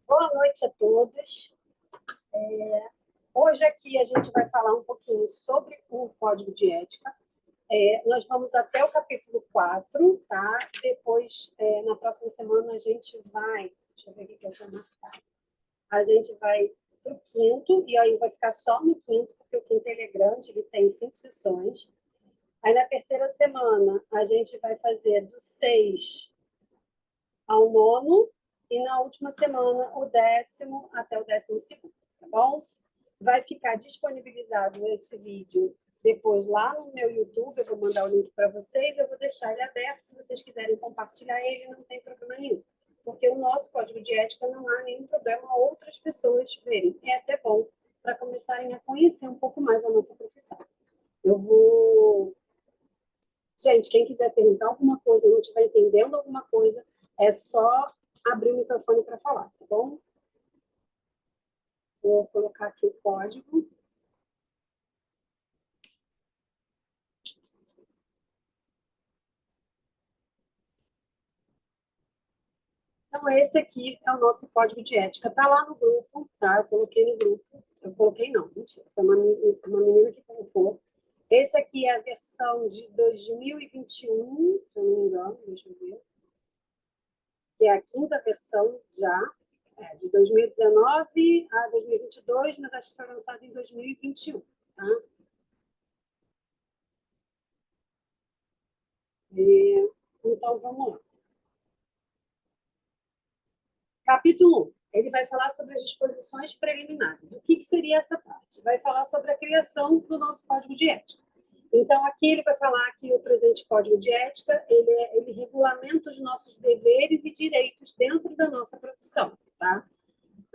Boa noite a todos. Hoje aqui a gente vai falar um pouquinho sobre o Código de Ética. Nós vamos até o capítulo 4, tá? Depois, na próxima semana, a gente vai... Deixa eu ver o que eu tinha marcado. A gente vai para o quinto, e aí vai ficar só no quinto, porque o quinto ele é grande, ele tem 5 sessões. Aí, na terceira semana, a gente vai fazer do 6 ao 9º, e na última semana, o 10º até o 12º, tá bom? Vai ficar disponibilizado esse vídeo depois lá no meu YouTube, eu vou mandar o link para vocês, eu vou deixar ele aberto, se vocês quiserem compartilhar ele, não tem problema nenhum. Porque o nosso código de ética não há nenhum problema outras pessoas verem. É até bom para começarem a conhecer um pouco mais a nossa profissão. Eu vou... Gente, quem quiser perguntar alguma coisa, não estiver entendendo alguma coisa, é só abrir o microfone para falar, tá bom? Vou colocar aqui o código. Então, esse aqui é o nosso código de ética. Está lá no grupo, tá? Eu coloquei no grupo. Eu coloquei não, mentira. Foi uma menina que colocou. Esse aqui é a versão de 2021, se eu não me engano, deixa eu ver. Que é a quinta versão já, de 2019 a 2022, mas acho que foi lançado em 2021, tá? Então, vamos lá. Capítulo 1. Ele vai falar sobre as disposições preliminares. O que seria essa parte? Vai falar sobre a criação do nosso código de ética. Então, aqui ele vai falar que o presente código de ética, ele regulamenta os nossos deveres e direitos dentro da nossa profissão, tá?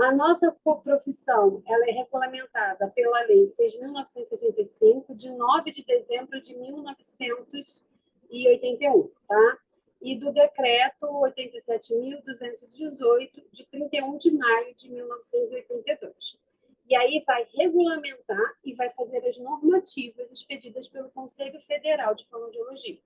A nossa profissão, ela é regulamentada pela Lei 6.965, de 9 de dezembro de 1981, tá? E do Decreto 87.218, de 31 de maio de 1982. E aí vai regulamentar e vai fazer as normativas expedidas pelo Conselho Federal de Fonoaudiologia.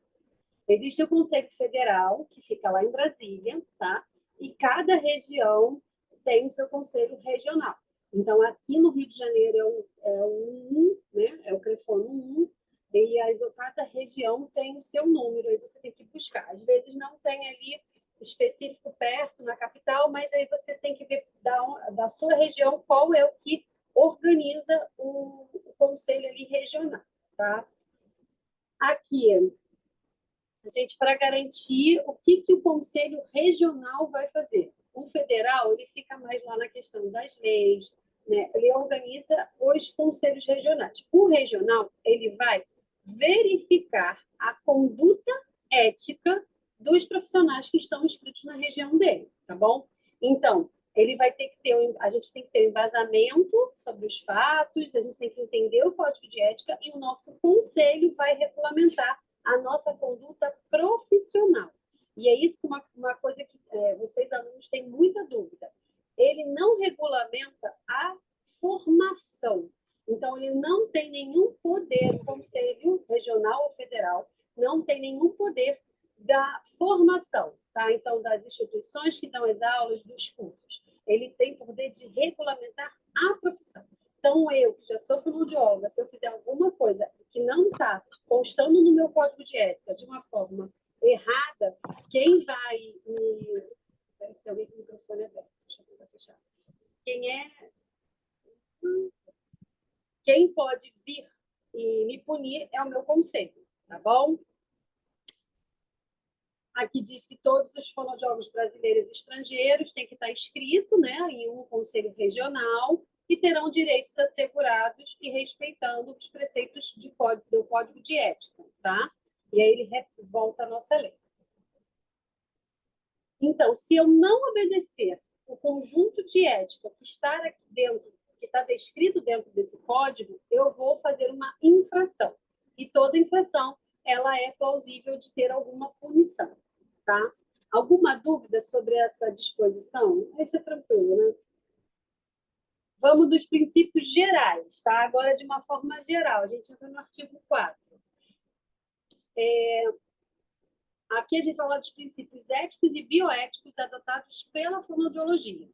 Existe o Conselho Federal, que fica lá em Brasília, tá? E cada região tem o seu conselho regional. Então, aqui no Rio de Janeiro é o 1, né? É o Crefono 1, e cada região tem o seu número, aí você tem que buscar. Às vezes não tem ali específico perto, na capital, mas aí você tem que ver da sua região qual é o que organiza o conselho ali regional, tá? Aqui, gente, para garantir o que o Conselho Regional vai fazer. O federal, ele fica mais lá na questão das leis, né? Ele organiza os conselhos regionais. O regional, ele vai verificar a conduta ética dos profissionais que estão inscritos na região dele, tá bom? Então, ele vai ter que ter, a gente tem que ter um embasamento sobre os fatos, a gente tem que entender o código de ética e o nosso conselho vai regulamentar a nossa conduta profissional. E é isso que uma coisa que vocês, alunos, têm muita dúvida. Ele não regulamenta a formação. Então, ele não tem nenhum poder, o Conselho Regional ou Federal não tem nenhum poder da formação, tá? Então, das instituições que dão as aulas, dos cursos. Ele tem poder de regulamentar a profissão. Então, eu, que já sou fonoaudióloga, se eu fizer alguma coisa que não está constando no meu código de ética de uma forma errada, quem vai me... Tem alguém com o microfone aberto. Deixa eu tentar fechar. Quem pode vir e me punir é o meu conselho, tá bom? Aqui diz que todos os fonoaudiólogos brasileiros e estrangeiros têm que estar inscritos, né, em um conselho regional e terão direitos assegurados e respeitando os preceitos do Código de Ética, tá? E aí ele volta à nossa lei. Então, se eu não obedecer o conjunto de ética que está aqui dentro, que está descrito dentro desse código, eu vou fazer uma infração. E toda infração, ela é plausível de ter alguma punição, tá? Alguma dúvida sobre essa disposição? Esse é tranquilo, né? Vamos dos princípios gerais, tá? Agora, de uma forma geral, a gente entra no artigo 4. Aqui a gente fala dos princípios éticos e bioéticos adotados pela fonoaudiologia.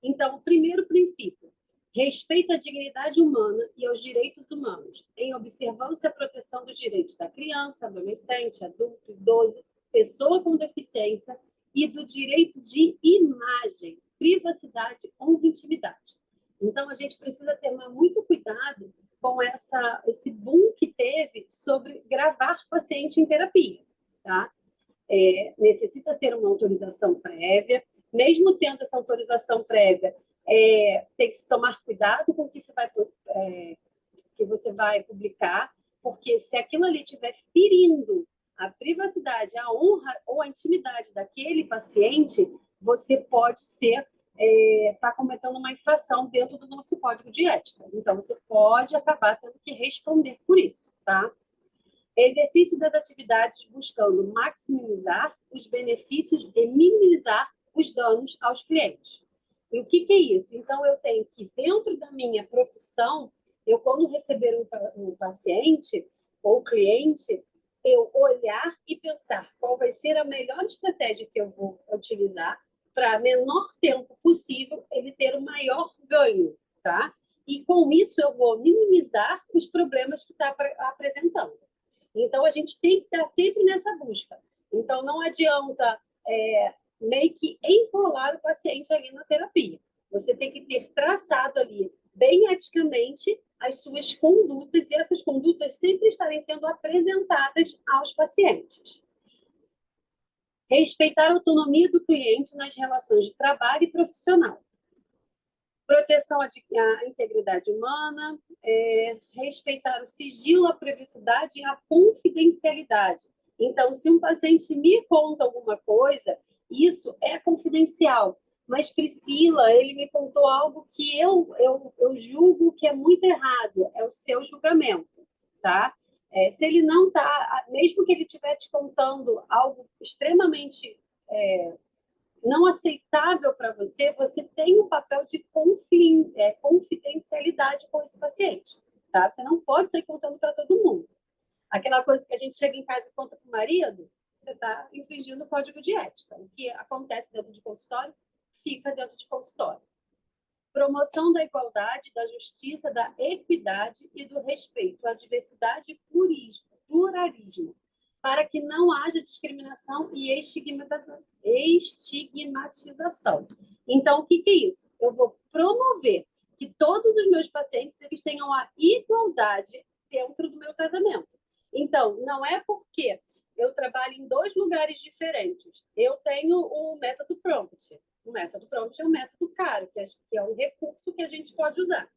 Então, o primeiro princípio, respeito à dignidade humana e aos direitos humanos, em observância à proteção dos direitos da criança, adolescente, adulto, idoso, pessoa com deficiência e do direito de imagem, privacidade, honra e intimidade. Então, a gente precisa ter muito cuidado com esse boom que teve sobre gravar paciente em terapia, tá? Necessita ter uma autorização prévia, mesmo tendo essa autorização prévia, tem que se tomar cuidado com o que você vai publicar, porque se aquilo ali estiver ferindo a privacidade, a honra ou a intimidade daquele paciente, você pode ser está cometendo uma infração dentro do nosso código de ética. Então, você pode acabar tendo que responder por isso, tá? Exercício das atividades buscando maximizar os benefícios e minimizar os danos aos clientes. E o que é isso? Então, eu tenho que, dentro da minha profissão, eu, quando receber um paciente ou cliente, eu olhar e pensar qual vai ser a melhor estratégia que eu vou utilizar para, menor tempo possível, ele ter o maior ganho, tá? E, com isso, eu vou minimizar os problemas que está apresentando. Então, a gente tem que estar sempre nessa busca. Então, não adianta meio que enrolar o paciente ali na terapia. Você tem que ter traçado ali, bem eticamente, as suas condutas, e essas condutas sempre estarem sendo apresentadas aos pacientes. Respeitar a autonomia do cliente nas relações de trabalho e profissional. Proteção à integridade humana, respeitar o sigilo, a privacidade e a confidencialidade. Então, se um paciente me conta alguma coisa, isso é confidencial. Mas, Priscila, ele me contou algo que eu julgo que é muito errado, é o seu julgamento, tá? Se ele não está, mesmo que ele estiver te contando algo extremamente não aceitável para você, você tem um papel de confidencialidade com esse paciente, tá? Você não pode sair contando para todo mundo. Aquela coisa que a gente chega em casa e conta para o marido, você está infringindo o código de ética. O que acontece dentro de consultório, fica dentro de consultório. Promoção da igualdade, da justiça, da equidade e do respeito à diversidade e pluralismo, para que não haja discriminação e estigmatização. Então, o que é isso? Eu vou promover que todos os meus pacientes eles tenham a igualdade dentro do meu tratamento. Então, não é porque eu trabalho em 2 lugares diferentes. Eu tenho o método Prompt. O método Prompt é um método caro, que é um recurso que a gente pode usar.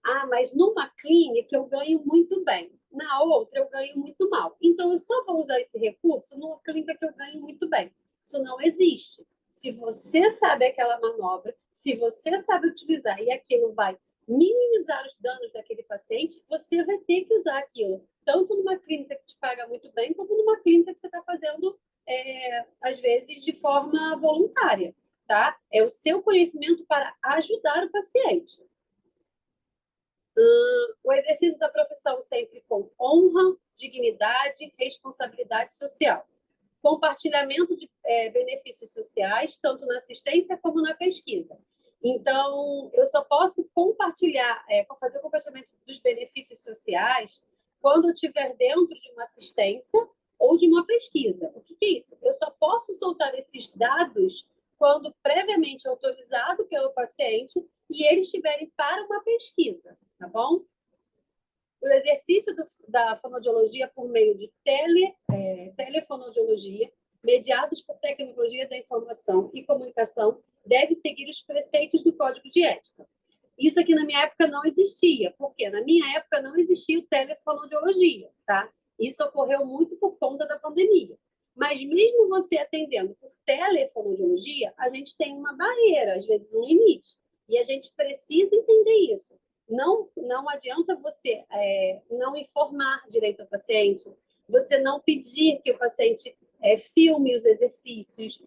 Ah, mas numa clínica eu ganho muito bem, na outra eu ganho muito mal. Então, eu só vou usar esse recurso numa clínica que eu ganho muito bem. Isso não existe. Se você sabe aquela manobra, se você sabe utilizar e aquilo vai minimizar os danos daquele paciente, você vai ter que usar aquilo, tanto numa clínica que te paga muito bem, como numa clínica que você está fazendo, às vezes, de forma voluntária. Tá? É o seu conhecimento para ajudar o paciente. O exercício da profissão sempre com honra, dignidade, responsabilidade social. Compartilhamento de benefícios sociais, tanto na assistência como na pesquisa. Então, eu só posso compartilhar, fazer o compartilhamento dos benefícios sociais quando eu estiver dentro de uma assistência ou de uma pesquisa. O que é isso? Eu só posso soltar esses dados quando previamente autorizado pelo paciente e eles estiverem para uma pesquisa, tá bom? O exercício da fonoaudiologia por meio de telefonoaudiologia, mediados por tecnologia da informação e comunicação, deve seguir os preceitos do Código de Ética. Isso aqui na minha época não existia, porque na minha época não existia o telefonoaudiologia, tá? Isso ocorreu muito por conta da pandemia. Mas mesmo você atendendo por telefonoaudiologia, a gente tem uma barreira, às vezes um limite. E a gente precisa entender isso. Não adianta você não informar direito ao paciente, você não pedir que o paciente filme os exercícios.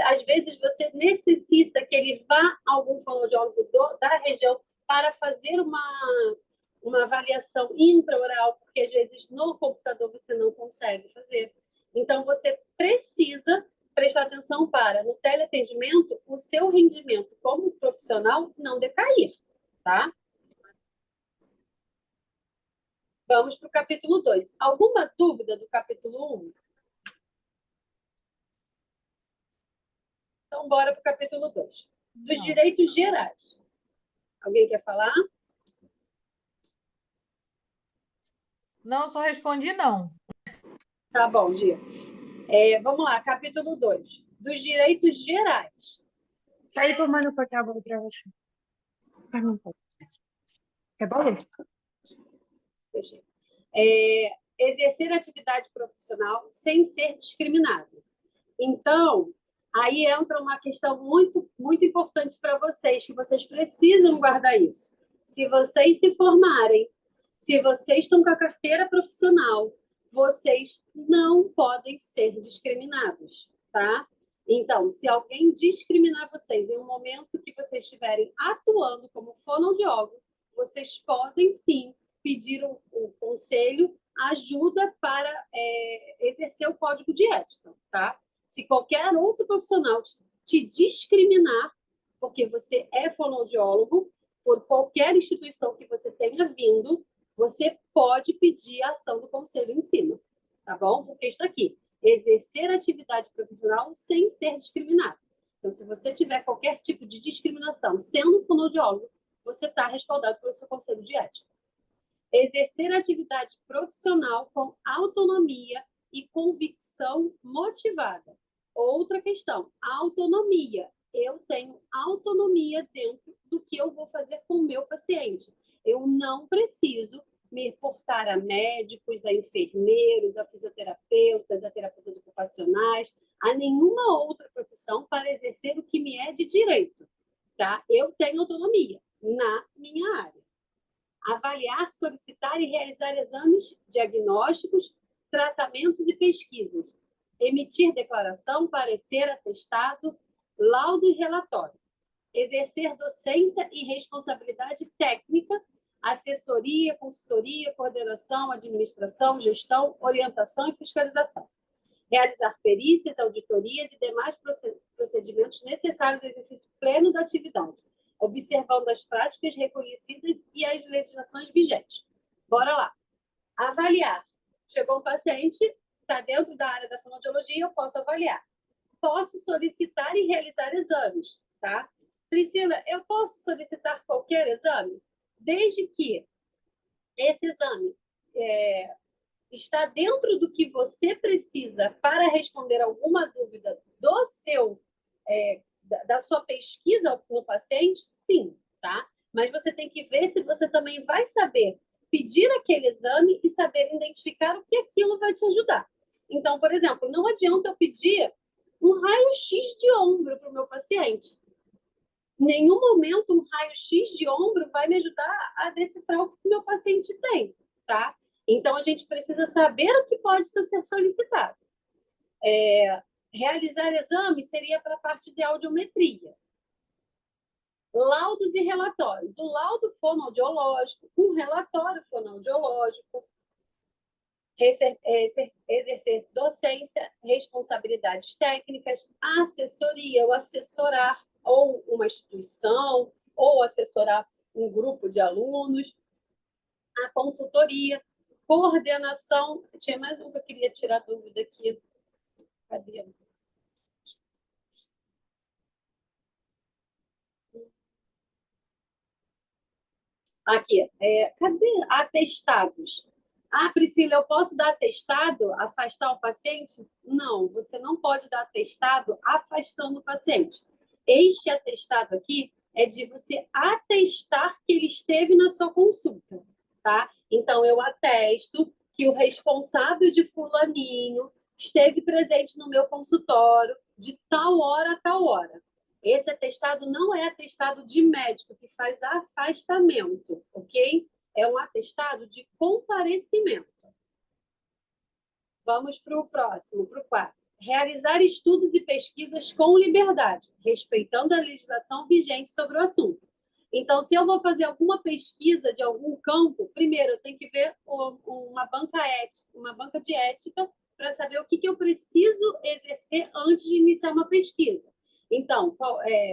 Às vezes, você necessita que ele vá a algum fonoaudiólogo da região para fazer uma avaliação intraoral, porque às vezes no computador você não consegue fazer. Então, você precisa prestar atenção para, no teleatendimento, o seu rendimento como profissional não decair, tá? Vamos para o capítulo 2. Alguma dúvida do capítulo 1? Então, bora para o capítulo 2. Dos Não. direitos gerais. Alguém quer falar? Não, só respondi não. Tá bom, Gia. Vamos lá, capítulo 2. Dos direitos gerais. Pede pro mano cortar a bola pra você. É bom? Deixa. Exercer atividade profissional sem ser discriminado. Então, aí entra uma questão muito, muito importante para vocês, que vocês precisam guardar isso. Se vocês se formarem, se vocês estão com a carteira profissional, vocês não podem ser discriminados, tá? Então, se alguém discriminar vocês em um momento que vocês estiverem atuando como fonoaudiólogo, vocês podem sim pedir o conselho ajuda para exercer o código de ética, tá? Se qualquer outro profissional te discriminar, porque você é fonoaudiólogo, por qualquer instituição que você tenha vindo, você pode pedir a ação do conselho em cima, tá bom? Porque está aqui, exercer atividade profissional sem ser discriminado. Então, se você tiver qualquer tipo de discriminação sendo fonoaudiólogo, você está respaldado pelo seu conselho de ética. Exercer atividade profissional com autonomia e convicção motivada. Outra questão, autonomia. Eu tenho autonomia dentro do que eu vou fazer com o meu paciente. Eu não preciso me reportar a médicos, a enfermeiros, a fisioterapeutas, a terapeutas ocupacionais, a nenhuma outra profissão para exercer o que me é de direito. Tá? Eu tenho autonomia na minha área. Avaliar, solicitar e realizar exames diagnósticos, tratamentos e pesquisas. Emitir declaração, parecer, atestado, laudo e relatório. Exercer docência e responsabilidade técnica, assessoria, consultoria, coordenação, administração, gestão, orientação e fiscalização. Realizar perícias, auditorias e demais procedimentos necessários ao exercício pleno da atividade, observando as práticas reconhecidas e as legislações vigentes. Bora lá. Avaliar. Chegou um paciente, está dentro da área da fonoaudiologia, eu posso avaliar. Posso solicitar e realizar exames, tá? Priscila, eu posso solicitar qualquer exame, desde que esse exame está dentro do que você precisa para responder alguma dúvida do seu da sua pesquisa no paciente, sim, tá? Mas você tem que ver se você também vai saber pedir aquele exame e saber identificar o que aquilo vai te ajudar. Então, por exemplo, não adianta eu pedir um raio-x de ombro para o meu paciente. Em nenhum momento um raio-x de ombro vai me ajudar a decifrar o que o meu paciente tem, tá? Então, a gente precisa saber o que pode ser solicitado. Realizar exames seria para a parte de audiometria. Laudos e relatórios. O laudo fonoaudiológico, um relatório fonoaudiológico, exercer docência, responsabilidades técnicas, assessoria, ou assessorar ou uma instituição, ou assessorar um grupo de alunos, a consultoria, coordenação. Tinha mais um que eu queria tirar dúvida aqui. Cadê? Aqui, cadê atestados? Ah, Priscila, eu posso dar atestado, afastar o paciente? Não, você não pode dar atestado afastando o paciente. Este atestado aqui é de você atestar que ele esteve na sua consulta, tá? Então, eu atesto que o responsável de fulaninho esteve presente no meu consultório de tal hora a tal hora. Esse atestado não é atestado de médico que faz afastamento, ok? É um atestado de comparecimento. Vamos para o próximo, para o 4. Realizar estudos e pesquisas com liberdade, respeitando a legislação vigente sobre o assunto. Então, se eu vou fazer alguma pesquisa de algum campo, primeiro eu tenho que ver uma banca de ética para saber o que eu preciso exercer antes de iniciar uma pesquisa. Então,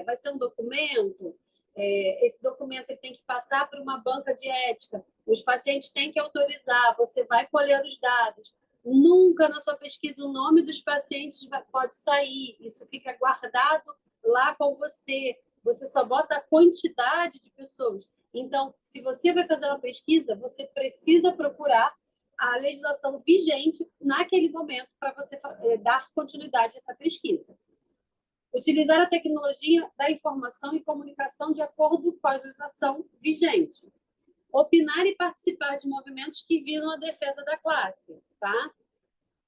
vai ser um documento, esse documento ele tem que passar por uma banca de ética, os pacientes têm que autorizar, você vai colher os dados. Nunca na sua pesquisa o nome dos pacientes pode sair, isso fica guardado lá com você. Você só bota a quantidade de pessoas. Então, se você vai fazer uma pesquisa, você precisa procurar a legislação vigente naquele momento para você dar continuidade a essa pesquisa. Utilizar a tecnologia da informação e comunicação de acordo com a legislação vigente. Opinar e participar de movimentos que visam a defesa da classe, tá?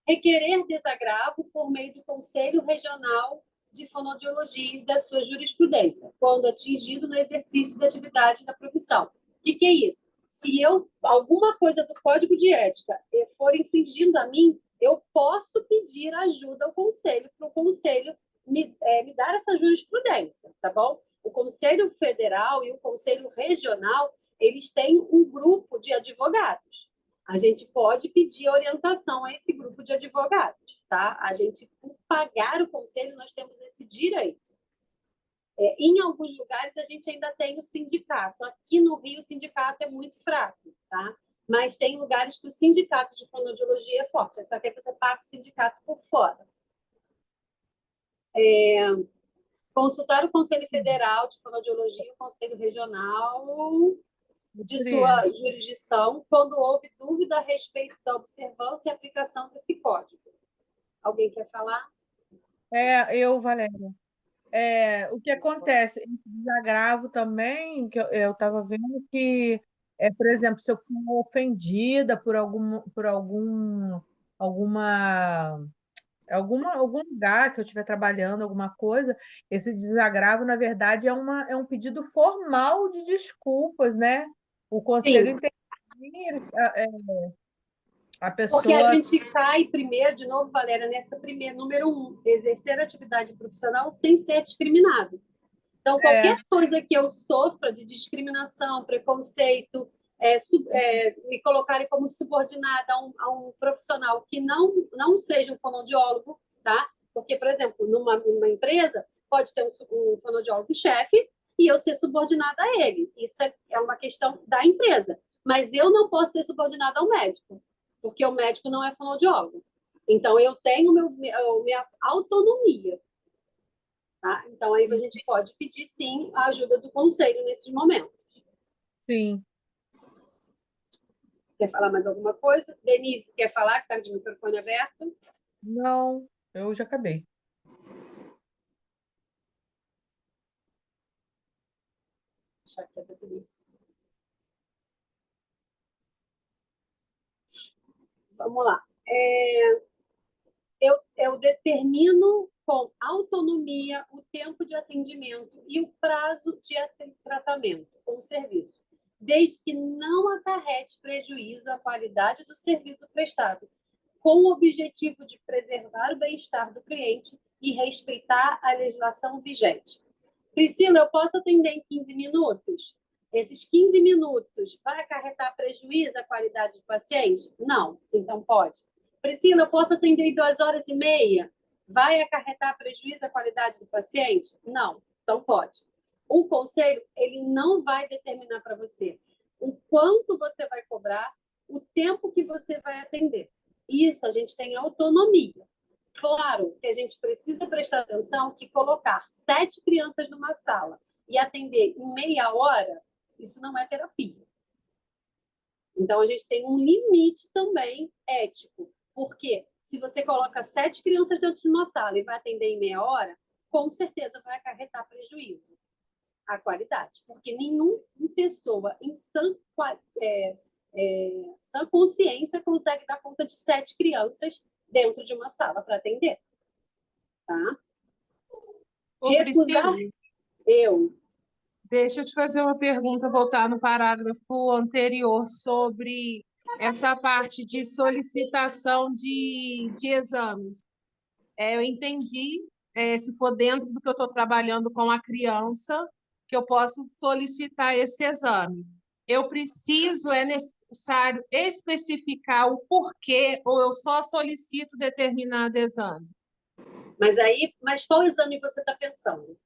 Requerer desagravo por meio do Conselho Regional de Fonoaudiologia e da sua jurisprudência, quando atingido no exercício da atividade da profissão. O que é isso? Se alguma coisa do Código de Ética for infringindo a mim, eu posso pedir ajuda ao Conselho, para o Conselho me dar essa jurisprudência, tá bom? O Conselho Federal e o Conselho Regional, eles têm um grupo de advogados. A gente pode pedir orientação a esse grupo de advogados, tá? A gente, por pagar o conselho, nós temos esse direito. Em alguns lugares, a gente ainda tem o sindicato. Aqui no Rio, o sindicato é muito fraco, tá? Mas tem lugares que o sindicato de fonoaudiologia é forte. Só que aí você paga o sindicato por fora. Consultar o Conselho Federal de Fonoaudiologia e o Conselho Regional de sua jurisdição quando houve dúvida a respeito da observância e aplicação desse código. Alguém quer falar? Valéria. O que acontece? Esse desagravo também, que eu estava vendo que, por exemplo, se eu for ofendida por algum lugar que eu estiver trabalhando, alguma coisa, esse desagravo, na verdade, é um pedido formal de desculpas, né? O conselho intervir, a Porque a pessoa. gente cai primeiro, de novo, Valéria, nessa primeira, número 1, exercer atividade profissional sem ser discriminado. Então, qualquer coisa que eu sofra de discriminação, preconceito, me colocarem como subordinada a um profissional que não seja um fonoaudiólogo, tá? Porque, por exemplo, numa empresa, pode ter um fonoaudiólogo-chefe e eu ser subordinada a ele. Isso é uma questão da empresa. Mas eu não posso ser subordinada ao médico, porque o médico não é fonoaudiólogo. Então, eu tenho minha autonomia. Tá? Então, aí a gente pode pedir, sim, a ajuda do conselho nesses momentos. Sim. Quer falar mais alguma coisa? Denise, quer falar, que está de microfone aberto? Não, eu já acabei. Deixa aqui a Denise. Vamos lá. Eu determino com autonomia o tempo de atendimento e o prazo de tratamento com o serviço, desde que não acarrete prejuízo à qualidade do serviço prestado, com o objetivo de preservar o bem-estar do cliente e respeitar a legislação vigente. Priscila, eu posso atender em 15 minutos? Esses 15 minutos vai acarretar prejuízo à qualidade do paciente? Não, então pode. Priscila, eu posso atender em 2 horas e meia? Vai acarretar prejuízo à qualidade do paciente? Não, então pode. O conselho, ele não vai determinar para você o quanto você vai cobrar, o tempo que você vai atender. Isso a gente tem autonomia. Claro que a gente precisa prestar atenção que colocar 7 crianças numa sala e atender em meia hora, isso não é terapia. Então, a gente tem um limite também ético. Porque se você coloca 7 crianças dentro de uma sala e vai atender em meia hora, com certeza vai acarretar prejuízo à qualidade. Porque nenhuma pessoa em sã consciência consegue dar conta de 7 crianças dentro de uma sala para atender. Tá? Recusar... Deixa eu te fazer uma pergunta, voltar no parágrafo anterior sobre essa parte de solicitação de exames. Eu entendi, se for dentro do que eu estou trabalhando com a criança, que eu posso solicitar esse exame. é necessário especificar o porquê ou eu só solicito determinado exame? Mas qual exame você está pensando?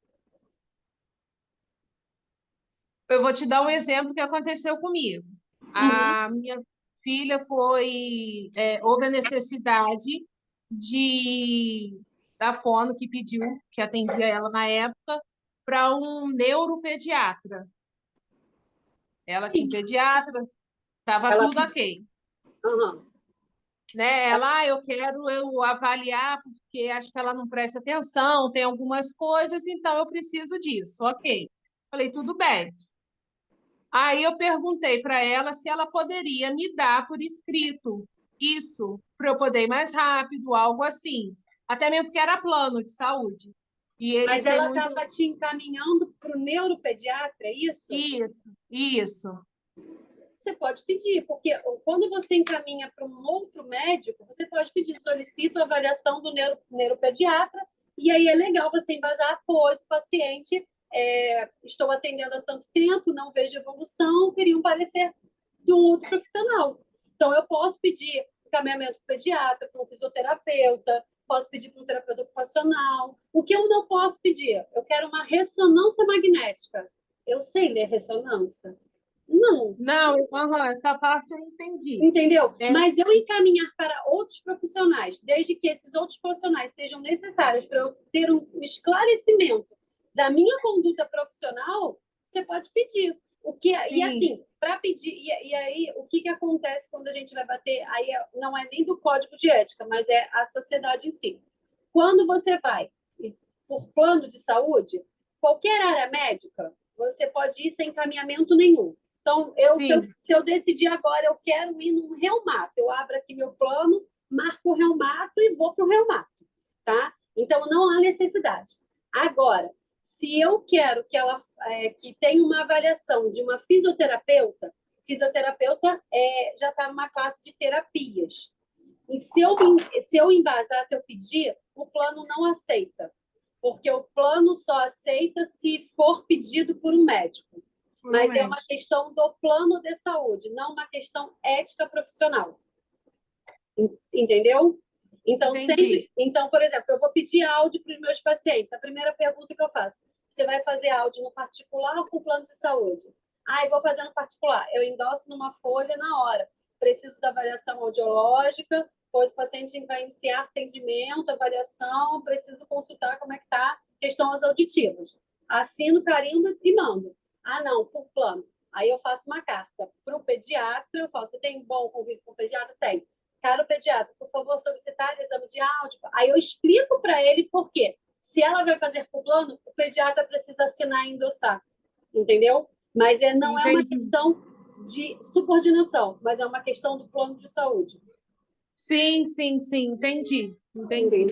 Eu vou te dar um exemplo que aconteceu comigo. Uhum. A minha filha houve a necessidade da fono que pediu, que atendia ela na época, para um neuropediatra. Ela tinha um pediatra, estava Ela tudo pediu. ok. Uhum. Né? Eu quero avaliar, porque acho que ela não presta atenção, tem algumas coisas, então eu preciso disso, ok. Falei, tudo bem. Aí eu perguntei para ela se ela poderia me dar por escrito isso, para eu poder ir mais rápido, algo assim. Até mesmo porque era plano de saúde. E eles Mas têm ela muito. estava te encaminhando para o neuropediatra, é isso? Isso. Você pode pedir, porque quando você encaminha para um outro médico, você pode pedir, solicito a avaliação do neuropediatra, e aí é legal você embasar, pois o paciente, estou atendendo há tanto tempo, não vejo evolução, queria um parecer de um outro profissional. Então, eu posso pedir encaminhamento para o pediatra, para um fisioterapeuta, posso pedir para um terapeuta ocupacional. O que eu não posso pedir? Eu quero uma ressonância magnética. Eu sei ler ressonância? Não, Não, essa parte eu entendi. entendeu? É, Mas eu encaminhar para outros profissionais, desde que esses outros profissionais sejam necessários para eu ter um esclarecimento da minha conduta profissional, você pode pedir. E sim, assim, para pedir, e aí o que acontece quando a gente vai bater? Aí não é nem do código de ética, mas é a sociedade em si. Quando você vai por plano de saúde, qualquer área médica, você pode ir sem encaminhamento nenhum. Então, sim, se eu decidir agora, eu quero ir num reumato, eu abro aqui meu plano, marco o reumato e vou para o reumato, tá? Então, não há necessidade. Agora, se eu quero que tenha uma avaliação de uma fisioterapeuta, já está numa classe de terapias. E se eu embasar, se eu pedir, o plano não aceita, porque o plano só aceita se for pedido por um médico. Mas é uma questão do plano de saúde, não uma questão ética profissional. Entendeu? entendi. Então, por exemplo, eu vou pedir áudio para os meus pacientes. A primeira pergunta que eu faço: você vai fazer áudio no particular ou com plano de saúde? Eu vou fazer no particular. Eu endosso numa folha na hora. Preciso da avaliação audiológica, pois o paciente vai iniciar atendimento, avaliação, preciso consultar como é que está questões auditivas. Assino, carimbo e mando. Não, por plano. Aí eu faço uma carta para o pediatra, eu falo, você tem bom convívio com o pediatra? Tem. Caro pediatra, por favor, solicitar exame de áudio. Aí eu explico para ele por quê. Se ela vai fazer por plano, o pediatra precisa assinar e endossar. Entendeu? Mas não é uma Entendi. questão de subordinação, mas é uma questão do plano de saúde. Sim, entendi. Entendeu?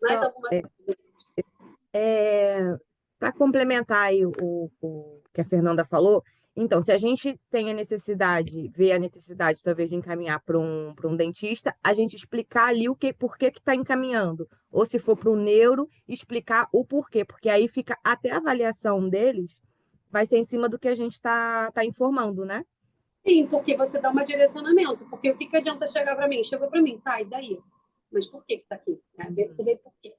Mais Só alguma para complementar aí o que a Fernanda falou, então, se a gente tem a necessidade, vê a necessidade talvez de encaminhar para um dentista, a gente explicar ali por que está encaminhando. Ou se for para o neuro, explicar o porquê, porque aí fica até a avaliação deles vai ser em cima do que a gente está informando, né? Sim, porque você dá um direcionamento. Porque o que adianta chegar para mim? Chegou para mim, tá, e daí? Mas por que está aqui? Você vê por quê.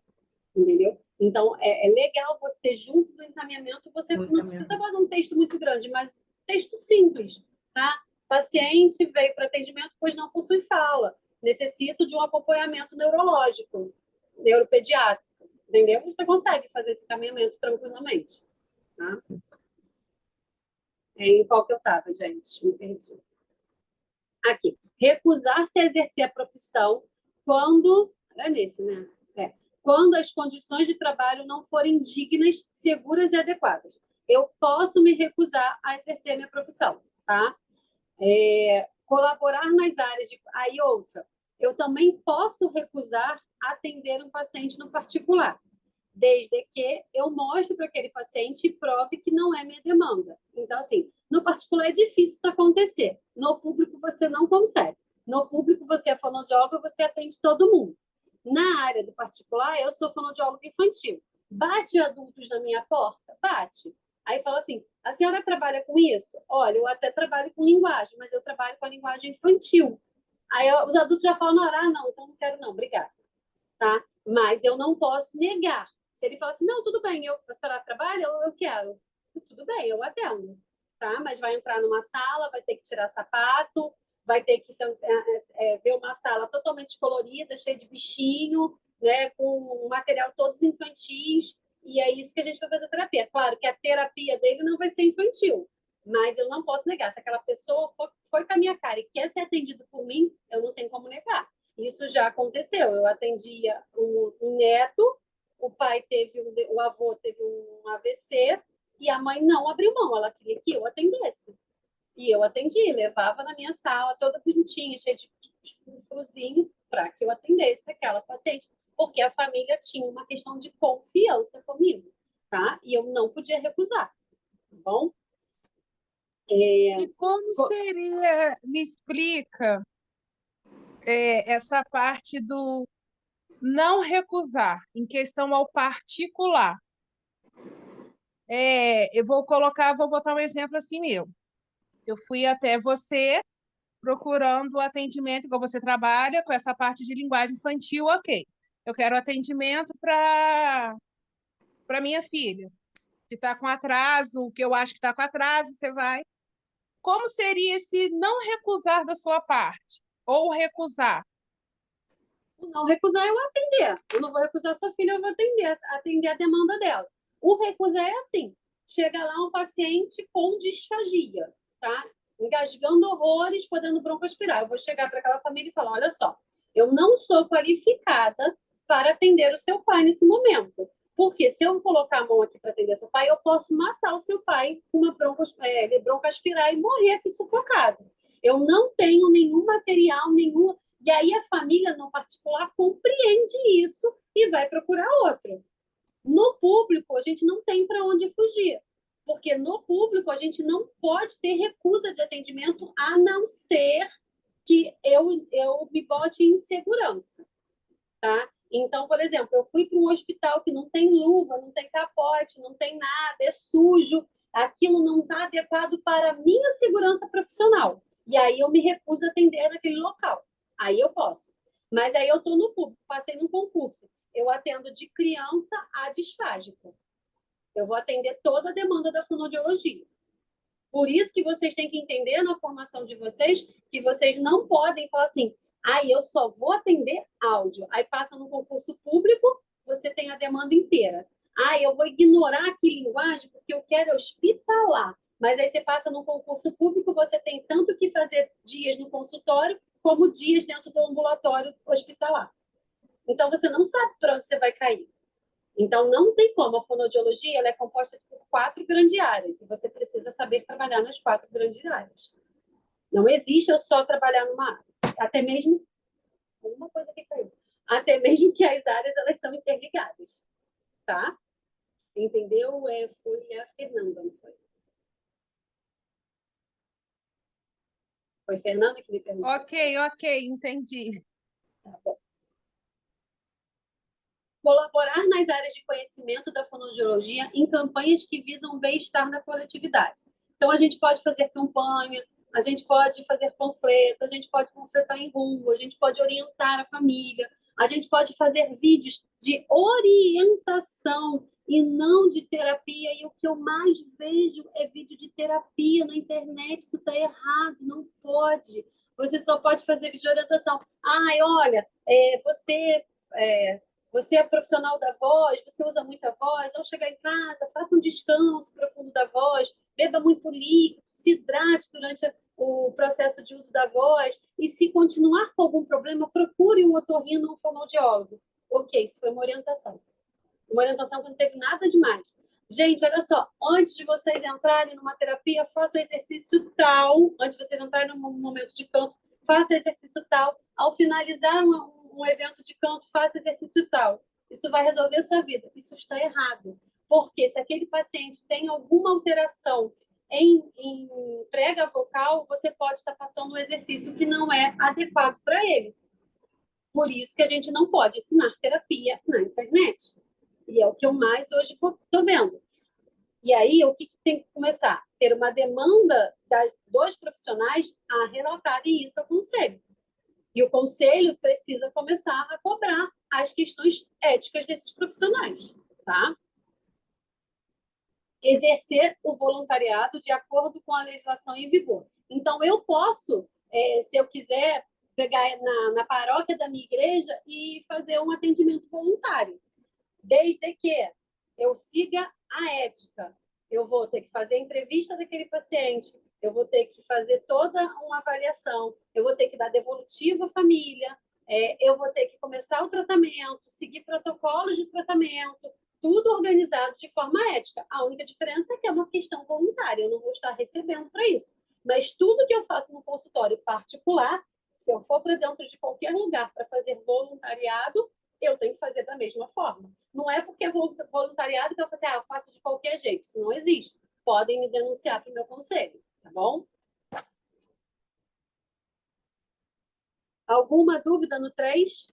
Entendeu? Então, é legal você, junto do encaminhamento, você não precisa fazer um texto muito grande, mas texto simples, tá? Paciente veio para atendimento, pois não possui fala. Necessito de um acompanhamento neurológico, neuropediátrico, entendeu? Você consegue fazer esse encaminhamento tranquilamente, tá? Em qual que eu estava, gente? Me perdi. Aqui. Recusar-se a exercer a profissão quando... É nesse, né? Quando as condições de trabalho não forem dignas, seguras e adequadas. Eu posso me recusar a exercer a minha profissão, tá? Colaborar nas áreas de... Aí outra. Eu também posso recusar atender um paciente no particular, desde que eu mostre para aquele paciente e prove que não é minha demanda. Então, assim, no particular é difícil isso acontecer. No público, você não consegue. No público, você é fonoaudiólogo, você atende todo mundo. Na área do particular, eu sou fonoaudiólogo infantil. Bate adultos na minha porta? Bate. Aí fala assim, a senhora trabalha com isso? Olha, eu até trabalho com linguagem, mas eu trabalho com a linguagem infantil. Aí os adultos já falam, não, então não quero não, obrigada. Tá? Mas eu não posso negar. Se ele fala assim, não, tudo bem, a senhora trabalha, eu quero. Tudo bem, eu atendo. Tá? Mas vai entrar numa sala, vai ter que tirar sapato, vai ter que ver uma sala totalmente colorida, cheia de bichinho, né, com material todos infantis, e é isso que a gente vai fazer terapia. Claro que a terapia dele não vai ser infantil, mas eu não posso negar. Se aquela pessoa foi com a minha cara e quer ser atendido por mim, eu não tenho como negar. Isso já aconteceu. Eu atendia um neto, o avô teve um AVC e a mãe não abriu mão, ela queria que eu atendesse. E eu atendi, levava na minha sala toda bonitinha, cheia de frufruzinho, para que eu atendesse aquela paciente, porque a família tinha uma questão de confiança comigo, tá? E eu não podia recusar, tá bom? E como seria, me explica, essa parte do não recusar em questão ao particular? Vou botar um exemplo assim meu. Eu fui até você procurando atendimento, igual você trabalha com essa parte de linguagem infantil, ok. Eu quero atendimento para minha filha, que está com atraso, que eu acho que está com atraso, você vai. Como seria esse não recusar da sua parte? Ou recusar? Não recusar eu atender. Eu não vou recusar sua filha, eu vou atender a demanda dela. O recusar é assim: chega lá um paciente com disfagia, tá? Engasgando horrores, podendo broncoaspirar. Eu vou chegar para aquela família e falar: olha só, eu não sou qualificada para atender o seu pai nesse momento. Porque se eu colocar a mão aqui para atender seu pai, eu posso matar o seu pai com uma broncoaspirar e morrer aqui sufocado. Eu não tenho nenhum material, nenhum. E aí a família, no particular, compreende isso e vai procurar outro. No público, a gente não tem para onde fugir, porque no público a gente não pode ter recusa de atendimento, a não ser que eu me bote em segurança, tá? Então, por exemplo, eu fui para um hospital que não tem luva, não tem capote, não tem nada, é sujo, aquilo não está adequado para a minha segurança profissional. E aí eu me recuso a atender naquele local. Aí eu posso. Mas aí eu estou no público, passei num concurso. Eu atendo de criança a disfágico. Eu vou atender toda a demanda da fonoaudiologia. Por isso que vocês têm que entender na formação de vocês que vocês não podem falar assim, eu só vou atender áudio. Aí passa no concurso público, você tem a demanda inteira. Eu vou ignorar aqui linguagem porque eu quero hospitalar. Mas aí você passa no concurso público, você tem tanto que fazer dias no consultório como dias dentro do ambulatório hospitalar. Então, você não sabe para onde você vai cair. Então, não tem como. A fonoaudiologia ela é composta por 4 grandes áreas. E você precisa saber trabalhar nas 4 grandes áreas. Não existe eu só trabalhar numa área. Até mesmo... Alguma coisa que caiu. Até mesmo que as áreas elas são interligadas. Tá? Entendeu? Foi a Fernanda, não foi? Foi a Fernanda que me perguntou? Ok, entendi. Tá bom. Colaborar nas áreas de conhecimento da fonoaudiologia em campanhas que visam o bem-estar da coletividade. Então, a gente pode fazer campanha, a gente pode fazer panfleto, a gente pode panfletar em rua, a gente pode orientar a família, a gente pode fazer vídeos de orientação e não de terapia. E o que eu mais vejo é vídeo de terapia na internet. Isso está errado, não pode. Você só pode fazer vídeo de orientação. Olha, você é profissional da voz, você usa muita voz, ao chegar em casa, faça um descanso profundo da voz, beba muito líquido, se hidrate durante o processo de uso da voz e se continuar com algum problema, procure um otorrino ou um fonoaudiólogo. Ok, isso foi uma orientação. Uma orientação que não teve nada demais. Gente, olha só, antes de vocês entrarem numa terapia, faça exercício tal, antes de vocês entrarem num momento de canto, faça exercício tal. Ao finalizar um evento de canto, faça exercício tal. Isso vai resolver a sua vida. Isso está errado. Porque se aquele paciente tem alguma alteração em prega vocal, você pode estar passando um exercício que não é adequado para ele. Por isso que a gente não pode ensinar terapia na internet. E é o que eu mais hoje estou vendo. E aí, o que tem que começar? Ter uma demanda dos profissionais a relatarem isso ao conselho. E o conselho precisa começar a cobrar as questões éticas desses profissionais, tá? Exercer o voluntariado de acordo com a legislação em vigor. Então, eu posso, se eu quiser, pegar na paróquia da minha igreja e fazer um atendimento voluntário, desde que eu siga a ética. Eu vou ter que fazer a entrevista daquele paciente, eu vou ter que fazer toda uma avaliação, eu vou ter que dar devolutivo à família, eu vou ter que começar o tratamento, seguir protocolos de tratamento, tudo organizado de forma ética. A única diferença é que é uma questão voluntária, eu não vou estar recebendo para isso. Mas tudo que eu faço no consultório particular, se eu for para dentro de qualquer lugar para fazer voluntariado, eu tenho que fazer da mesma forma. Não é porque é voluntariado que eu vou fazer, eu faço de qualquer jeito. Isso não existe. Podem me denunciar para o meu conselho, tá bom? Alguma dúvida no 3?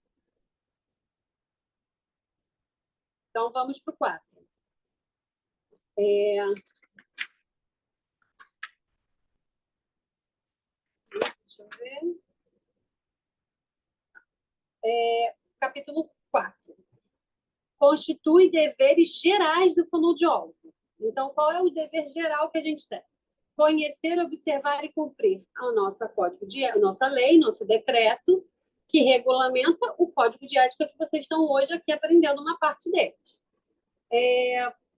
Então, vamos para o 4. Deixa eu ver. Capítulo 4. Constitui deveres gerais do fonoaudiólogo. Então, qual é o dever geral que a gente tem? Conhecer, observar e cumprir a nossa lei, nosso decreto, que regulamenta o código de ética que vocês estão hoje aqui aprendendo uma parte deles.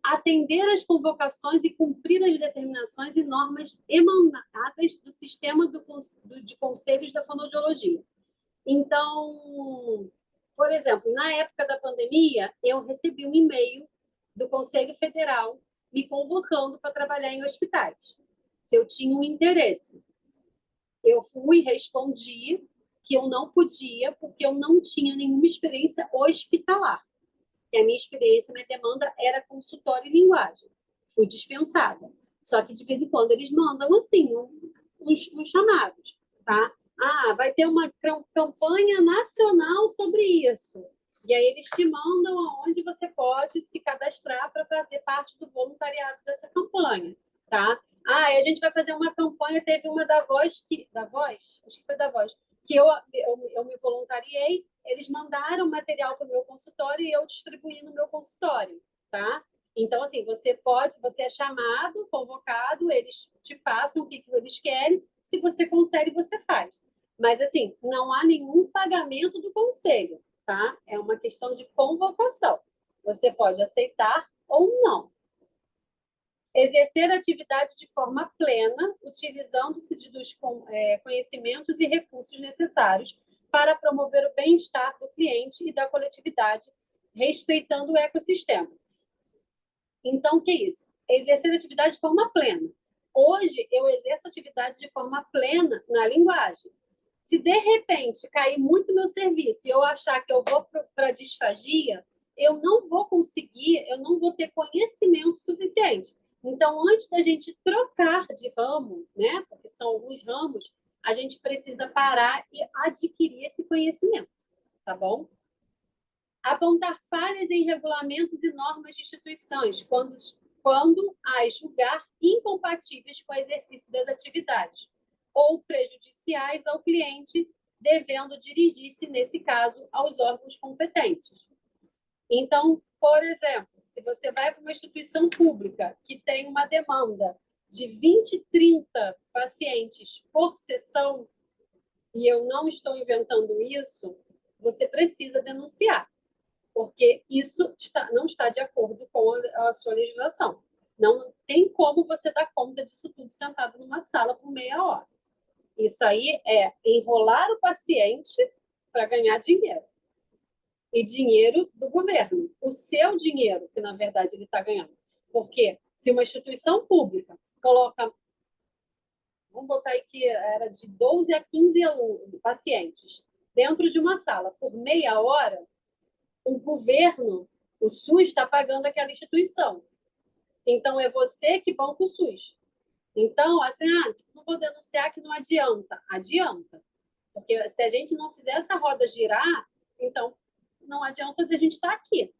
Atender às convocações e cumprir as determinações e normas emanadas do sistema de conselhos da fonoaudiologia. Então, por exemplo, na época da pandemia, eu recebi um e-mail do Conselho Federal me convocando para trabalhar em hospitais, se eu tinha um interesse. Eu fui e respondi que eu não podia, porque eu não tinha nenhuma experiência hospitalar. E a minha experiência, minha demanda era consultório e linguagem. Fui dispensada. Só que, de vez em quando, eles mandam, assim, uns chamados, tá? Vai ter uma campanha nacional sobre isso. E aí eles te mandam aonde você pode se cadastrar para fazer parte do voluntariado dessa campanha, tá? A gente vai fazer uma campanha, teve uma da Voz, acho que foi da Voz, que eu me voluntariei, eles mandaram material para o meu consultório e eu distribuí no meu consultório, tá? Então, assim, você é chamado, convocado, eles te passam o que eles querem, se você consegue, você faz. Mas, assim, não há nenhum pagamento do conselho, tá? É uma questão de convocação. Você pode aceitar ou não. Exercer a atividade de forma plena, utilizando-se dos conhecimentos e recursos necessários para promover o bem-estar do cliente e da coletividade, respeitando o ecossistema. Então, o que é isso? Exercer a atividade de forma plena. Hoje, eu exerço atividade de forma plena na linguagem. Se, de repente, cair muito meu serviço e eu achar que eu vou para a disfagia, eu não vou conseguir, eu não vou ter conhecimento suficiente. Então, antes da gente trocar de ramo, né, porque são alguns ramos, a gente precisa parar e adquirir esse conhecimento, tá bom? Apontar falhas em regulamentos e normas de instituições, quando as julgar incompatíveis com o exercício das atividades, ou prejudiciais ao cliente, devendo dirigir-se, nesse caso, aos órgãos competentes. Então, por exemplo, se você vai para uma instituição pública que tem uma demanda de 20, 30 pacientes por sessão, e eu não estou inventando isso, você precisa denunciar, porque isso não está de acordo com a sua legislação. Não tem como você dar conta disso tudo sentado numa sala por meia hora. Isso aí é enrolar o paciente para ganhar dinheiro. E dinheiro do governo. O seu dinheiro, que na verdade ele está ganhando. Porque se uma instituição pública coloca, vamos botar aí que era de 12 a 15 pacientes dentro de uma sala por meia hora, o governo, o SUS, está pagando aquela instituição. Então, é você que banca o SUS. Então, assim, não vou denunciar que não adianta. Adianta. Porque se a gente não fizer essa roda girar, então não adianta a gente estar aqui.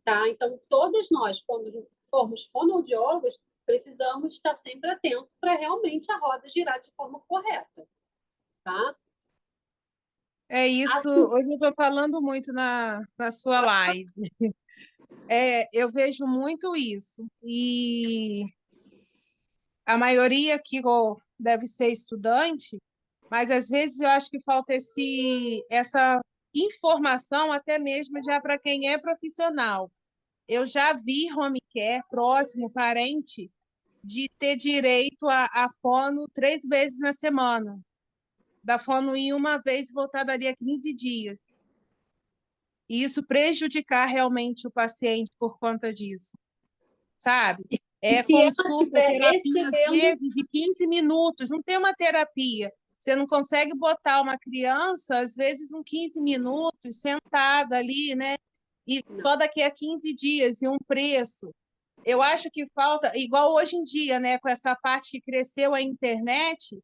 Tá? Então, todos nós, quando formos fonoaudiólogos, precisamos estar sempre atentos para realmente a roda girar de forma correta, tá? É isso, hoje eu estou falando muito na sua live. Eu vejo muito isso. E a maioria aqui deve ser estudante, mas às vezes eu acho que falta essa informação até mesmo já para quem é profissional. Eu já vi home care próximo, parente, de ter direito a fono 3 vezes na semana. Da fono ir uma vez e voltar dali a 15 dias. E isso prejudicar realmente o paciente por conta disso, sabe? E se ela Consulta, estiver terapia, às recebendo... vezes, de 15 minutos. Não tem uma terapia. Você não consegue botar uma criança, às vezes, 15 minutos, sentada ali, né? E só daqui a 15 dias, e um preço. Eu acho que falta, igual hoje em dia, né, com essa parte que cresceu a internet,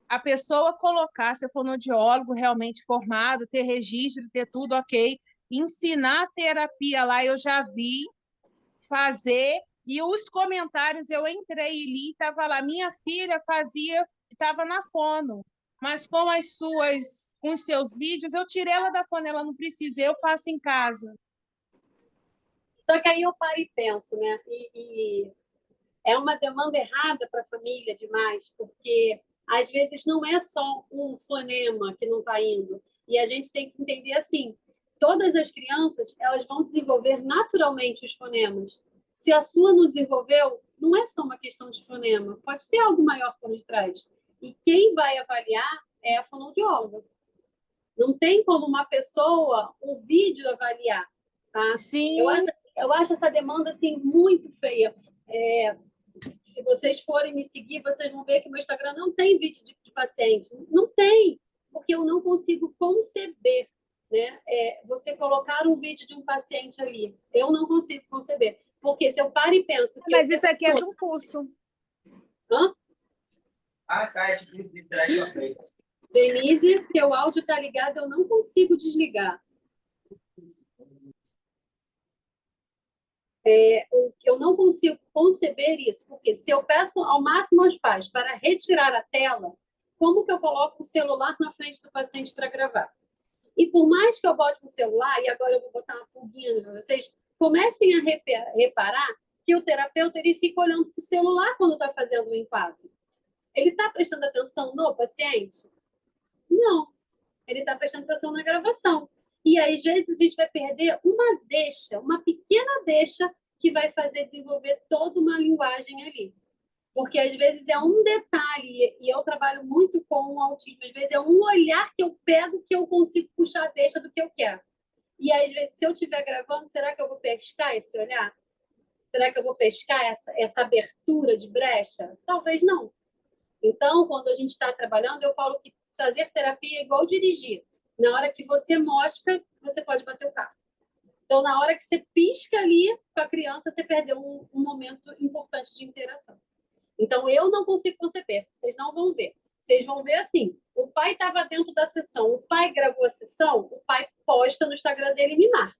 a pessoa colocar, se for fonoaudiólogo realmente formado, ter registro, ter tudo ok, ensinar terapia lá, eu já vi fazer, e os comentários, eu entrei e li, estava lá, minha filha fazia, estava na fono, mas com os seus vídeos, eu tirei ela da fono, ela não precisa, eu faço em casa. Só que aí eu paro e penso, né? E é uma demanda errada para a família demais, porque às vezes não é só um fonema que não está indo. E a gente tem que entender assim, todas as crianças elas vão desenvolver naturalmente os fonemas. Se a sua não desenvolveu, não é só uma questão de fonema, pode ter algo maior por detrás. E quem vai avaliar é a fonoaudióloga. Não tem como uma pessoa, um vídeo avaliar, tá? Sim. Eu acho essa demanda assim muito feia. Se vocês forem me seguir, vocês vão ver que meu Instagram não tem vídeo de paciente. Não tem, porque eu não consigo conceber, né? Você colocar um vídeo de um paciente ali. Eu não consigo conceber. Porque se eu paro e penso que... Mas isso aqui é de um curso. Hã? Denise, seu áudio está ligado, eu não consigo desligar. Eu não consigo conceber isso, porque se eu peço ao máximo aos pais para retirar a tela, como que eu coloco o celular na frente do paciente para gravar? E por mais que eu bote um celular, e agora eu vou botar uma pulguinha para vocês, comecem a reparar que o terapeuta ele fica olhando para o celular quando está fazendo o enquadro. Ele está prestando atenção no paciente? Não. Ele está prestando atenção na gravação. E aí, às vezes, a gente vai perder uma deixa, uma pequena deixa que vai fazer desenvolver toda uma linguagem ali. Porque, às vezes, é um detalhe, e eu trabalho muito com o autismo, às vezes é um olhar que eu pego que eu consigo puxar a deixa do que eu quero. E, às vezes, se eu estiver gravando, será que eu vou pescar esse olhar? Será que eu vou pescar essa abertura de brecha? Talvez não. Então, quando a gente está trabalhando, eu falo que fazer terapia é igual dirigir. Na hora que você mostra, você pode bater o carro. Então, na hora que você pisca ali com a criança, você perdeu um momento importante de interação. Então, eu não consigo conceber. Vocês não vão ver. Vocês vão ver assim, o pai estava dentro da sessão, o pai gravou a sessão, o pai posta no Instagram dele e me marca.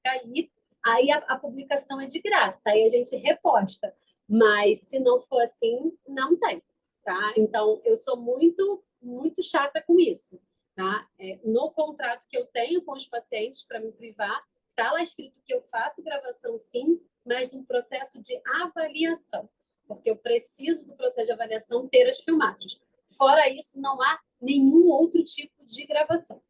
Aí a publicação é de graça, aí a gente reposta. Mas, se não for assim, não tem. Tá? Então, eu sou muito, muito chata com isso. Tá? No contrato que eu tenho com os pacientes para me privar, está lá escrito que eu faço gravação sim, mas no processo de avaliação, porque eu preciso do processo de avaliação ter as filmagens. Fora isso, não há nenhum outro tipo de gravação.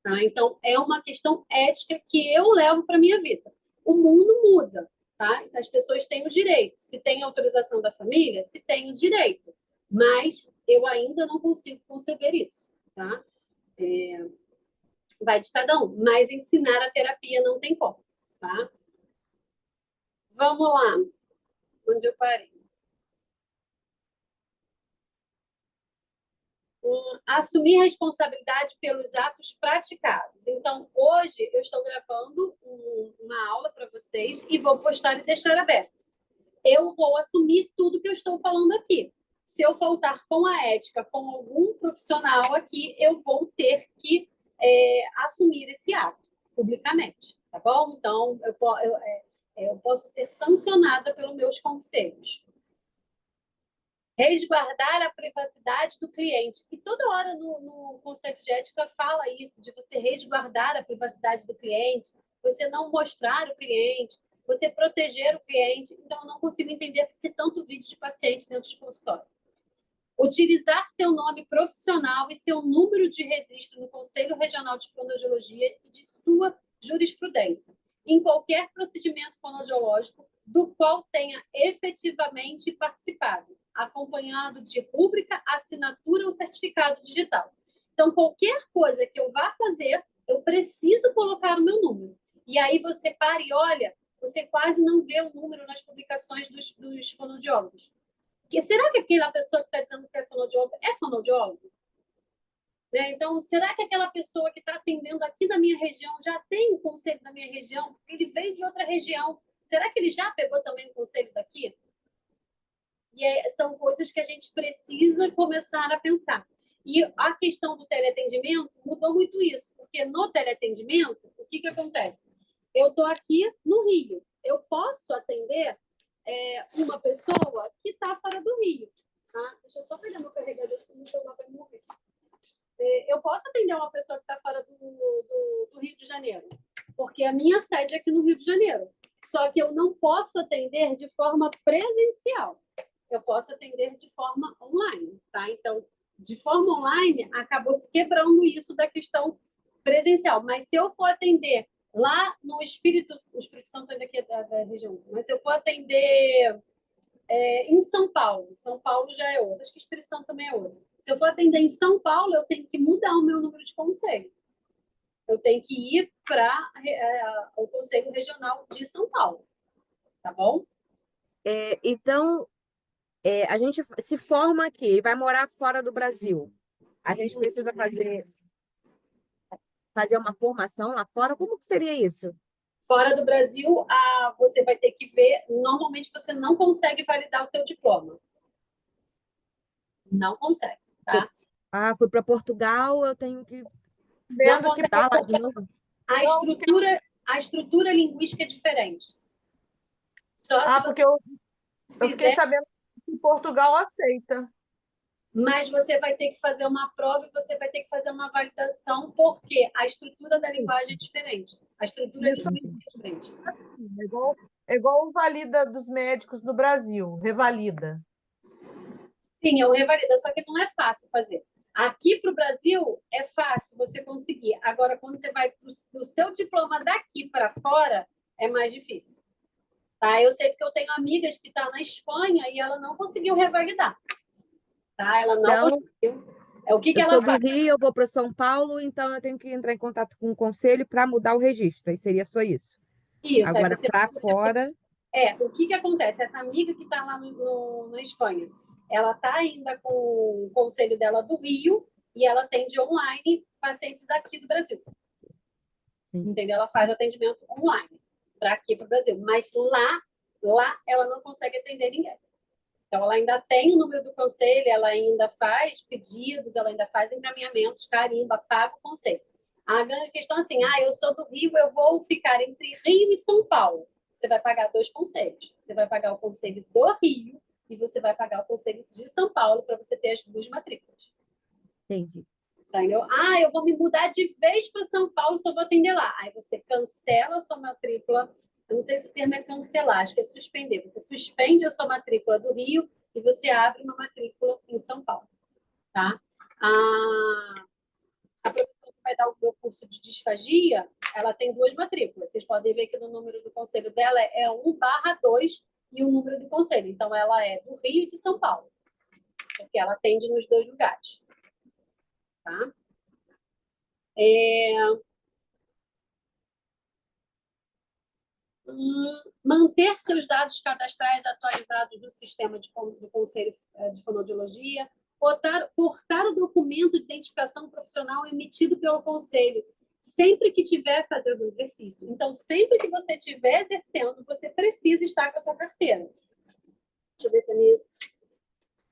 Tá? Então, é uma questão ética que eu levo para a minha vida. O mundo muda. Tá? As pessoas têm o direito. Se tem autorização da família, se tem o direito. Mas eu ainda não consigo conceber isso. Tá? Vai de cada um. Mas ensinar a terapia não tem como. Tá? Vamos lá. Onde eu parei? Assumir responsabilidade pelos atos praticados. Então, hoje eu estou gravando uma aula para vocês e vou postar e deixar aberto. Eu vou assumir tudo que eu estou falando aqui. Se eu faltar com a ética, com algum profissional aqui, eu vou ter que assumir esse ato publicamente, tá bom? Então, Eu posso ser sancionada pelos meus conselhos. Resguardar a privacidade do cliente. E toda hora no Conselho de Ética fala isso, de você resguardar a privacidade do cliente, você não mostrar o cliente, você proteger o cliente. Então, eu não consigo entender por que tanto vídeo de paciente dentro de consultório. Utilizar seu nome profissional e seu número de registro no Conselho Regional de Fonoaudiologia e de sua jurisprudência, em qualquer procedimento fonoaudiológico do qual tenha efetivamente participado, acompanhado de rúbrica, assinatura ou certificado digital. Então, qualquer coisa que eu vá fazer, eu preciso colocar o meu número. E aí você para e olha, você quase não vê o número nas publicações dos fonoaudiólogos. Porque será que aquela pessoa que está dizendo que é fonoaudiólogo? Né? Então, será que aquela pessoa que está atendendo aqui da minha região já tem o conselho da minha região? Ele veio de outra região. Será que ele já pegou também o conselho daqui? E são coisas que a gente precisa começar a pensar. E a questão do teleatendimento mudou muito isso, porque no teleatendimento, o que acontece? Eu estou aqui no Rio. Eu posso atender uma pessoa que está fora do Rio. Tá? Deixa eu só pegar meu carregador, porque o meu celular vai morrer. Eu posso atender uma pessoa que está fora do Rio de Janeiro, porque a minha sede é aqui no Rio de Janeiro. Só que eu não posso atender de forma presencial. Eu posso atender de forma online. Tá? Então, de forma online, acabou se quebrando isso da questão presencial. Mas se eu for atender lá no o Espírito Santo ainda aqui da região, mas se eu for atender em São Paulo já é outro, acho que o Espírito Santo também é outro. Se eu for atender em São Paulo, eu tenho que mudar o meu número de conselho. Eu tenho que ir para o Conselho Regional de São Paulo, tá bom? Então, a gente se forma aqui, vai morar fora do Brasil. A gente precisa fazer uma formação lá fora. Como que seria isso? Fora do Brasil, você vai ter que ver. Normalmente, você não consegue validar o teu diploma. Não consegue, tá? Fui para Portugal, eu tenho que Não consegue. dar lá de novo. A estrutura linguística é diferente. Só se você porque eu fiquei sabendo que Portugal aceita. Mas você vai ter que fazer uma prova e você vai ter que fazer uma validação, porque a estrutura da linguagem é diferente. A estrutura linguística é diferente. Assim, é igual o valida dos médicos no Brasil, revalida. Sim, é o revalida, só que não é fácil fazer. Aqui para o Brasil é fácil você conseguir. Agora, quando você vai para o seu diploma daqui para fora, é mais difícil. Tá? Eu sei porque eu tenho amigas que estão na Espanha e ela não conseguiu revalidar. Tá? Ela não conseguiu. O que eu ela sou faz? do Rio, eu vou para São Paulo, então eu tenho que entrar em contato com o conselho para mudar o registro. Aí seria só isso. Isso. Agora, para fora... O que acontece? Essa amiga que está lá na Espanha, ela está ainda com o conselho dela do Rio e ela atende online pacientes aqui do Brasil. Entendeu? Ela faz atendimento online para aqui para o Brasil. Mas lá ela não consegue atender ninguém. Então, ela ainda tem o número do conselho, ela ainda faz pedidos, ela ainda faz encaminhamentos, carimba, paga o conselho. A grande questão é assim, eu sou do Rio, eu vou ficar entre Rio e São Paulo. Você vai pagar 2 conselhos. Você vai pagar o conselho do Rio e você vai pagar o conselho de São Paulo para você ter as 2 matrículas. Entendi. Entendeu? Eu vou me mudar de vez para São Paulo, só vou atender lá. Aí você cancela a sua matrícula. Eu não sei se o termo é cancelar, acho que é suspender. Você suspende a sua matrícula do Rio e você abre uma matrícula em São Paulo. Tá? A professora que vai dar o meu curso de disfagia, ela tem 2 matrículas. Vocês podem ver que no número do conselho dela é 1/2 e o número do conselho. Então, ela é do Rio e de São Paulo, porque ela atende nos 2 lugares. Tá? Manter seus dados cadastrais atualizados no sistema do Conselho de Fonoaudiologia, portar o documento de identificação profissional emitido pelo Conselho, sempre que estiver fazendo exercício. Então, sempre que você estiver exercendo, você precisa estar com a sua carteira. Deixa eu ver se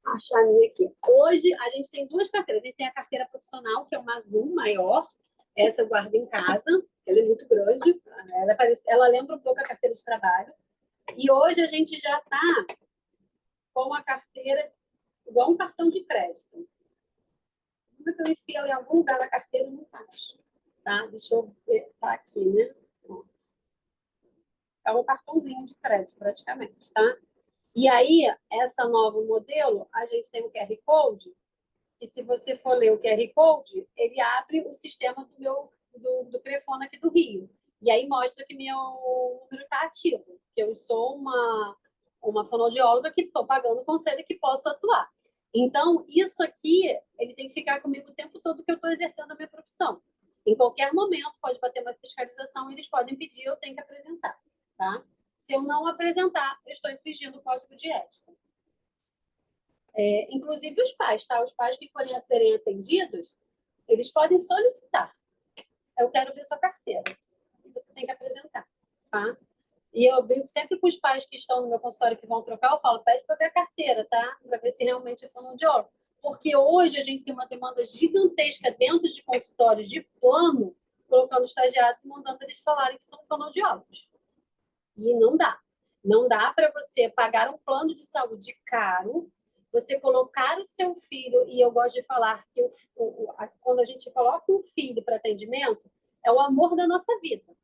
achar a minha aqui. Hoje, a gente tem 2 carteiras. A gente tem a carteira profissional, que é uma azul maior, Essa eu guardo em casa, ela é muito grande, ela lembra um pouco a carteira de trabalho. E hoje a gente já está com a carteira igual um cartão de crédito. Como é que eu enfio ela em algum lugar da carteira e não acho? Tá? Deixa eu ver, tá aqui, né? É um cartãozinho de crédito, praticamente, tá? E aí, essa nova modelo, a gente tem o QR Code, e se você for ler o QR Code, ele abre o sistema do Crefona aqui do Rio. E aí mostra que meu número está ativo, que eu sou uma fonoaudióloga que estou pagando o conselho e que posso atuar. Então, isso aqui, ele tem que ficar comigo o tempo todo que eu estou exercendo a minha profissão. Em qualquer momento, pode bater uma fiscalização, eles podem pedir, eu tenho que apresentar, tá? Se eu não apresentar, eu estou infringindo o código de ética. Inclusive os pais, tá? Os pais que forem a serem atendidos, eles podem solicitar. Eu quero ver sua carteira. Você tem que apresentar, tá? E eu brinco sempre com os pais que estão no meu consultório que vão trocar, eu falo, pede para ver a carteira, tá? Para ver se realmente é fonoaudiólogo. Porque hoje a gente tem uma demanda gigantesca dentro de consultórios de plano, colocando estagiários e mandando eles falarem que são fonoaudiólogos. E não dá. Não dá para você pagar um plano de saúde caro, você colocar o seu filho, e eu gosto de falar que quando a gente coloca um filho para atendimento, é o amor da nossa vida.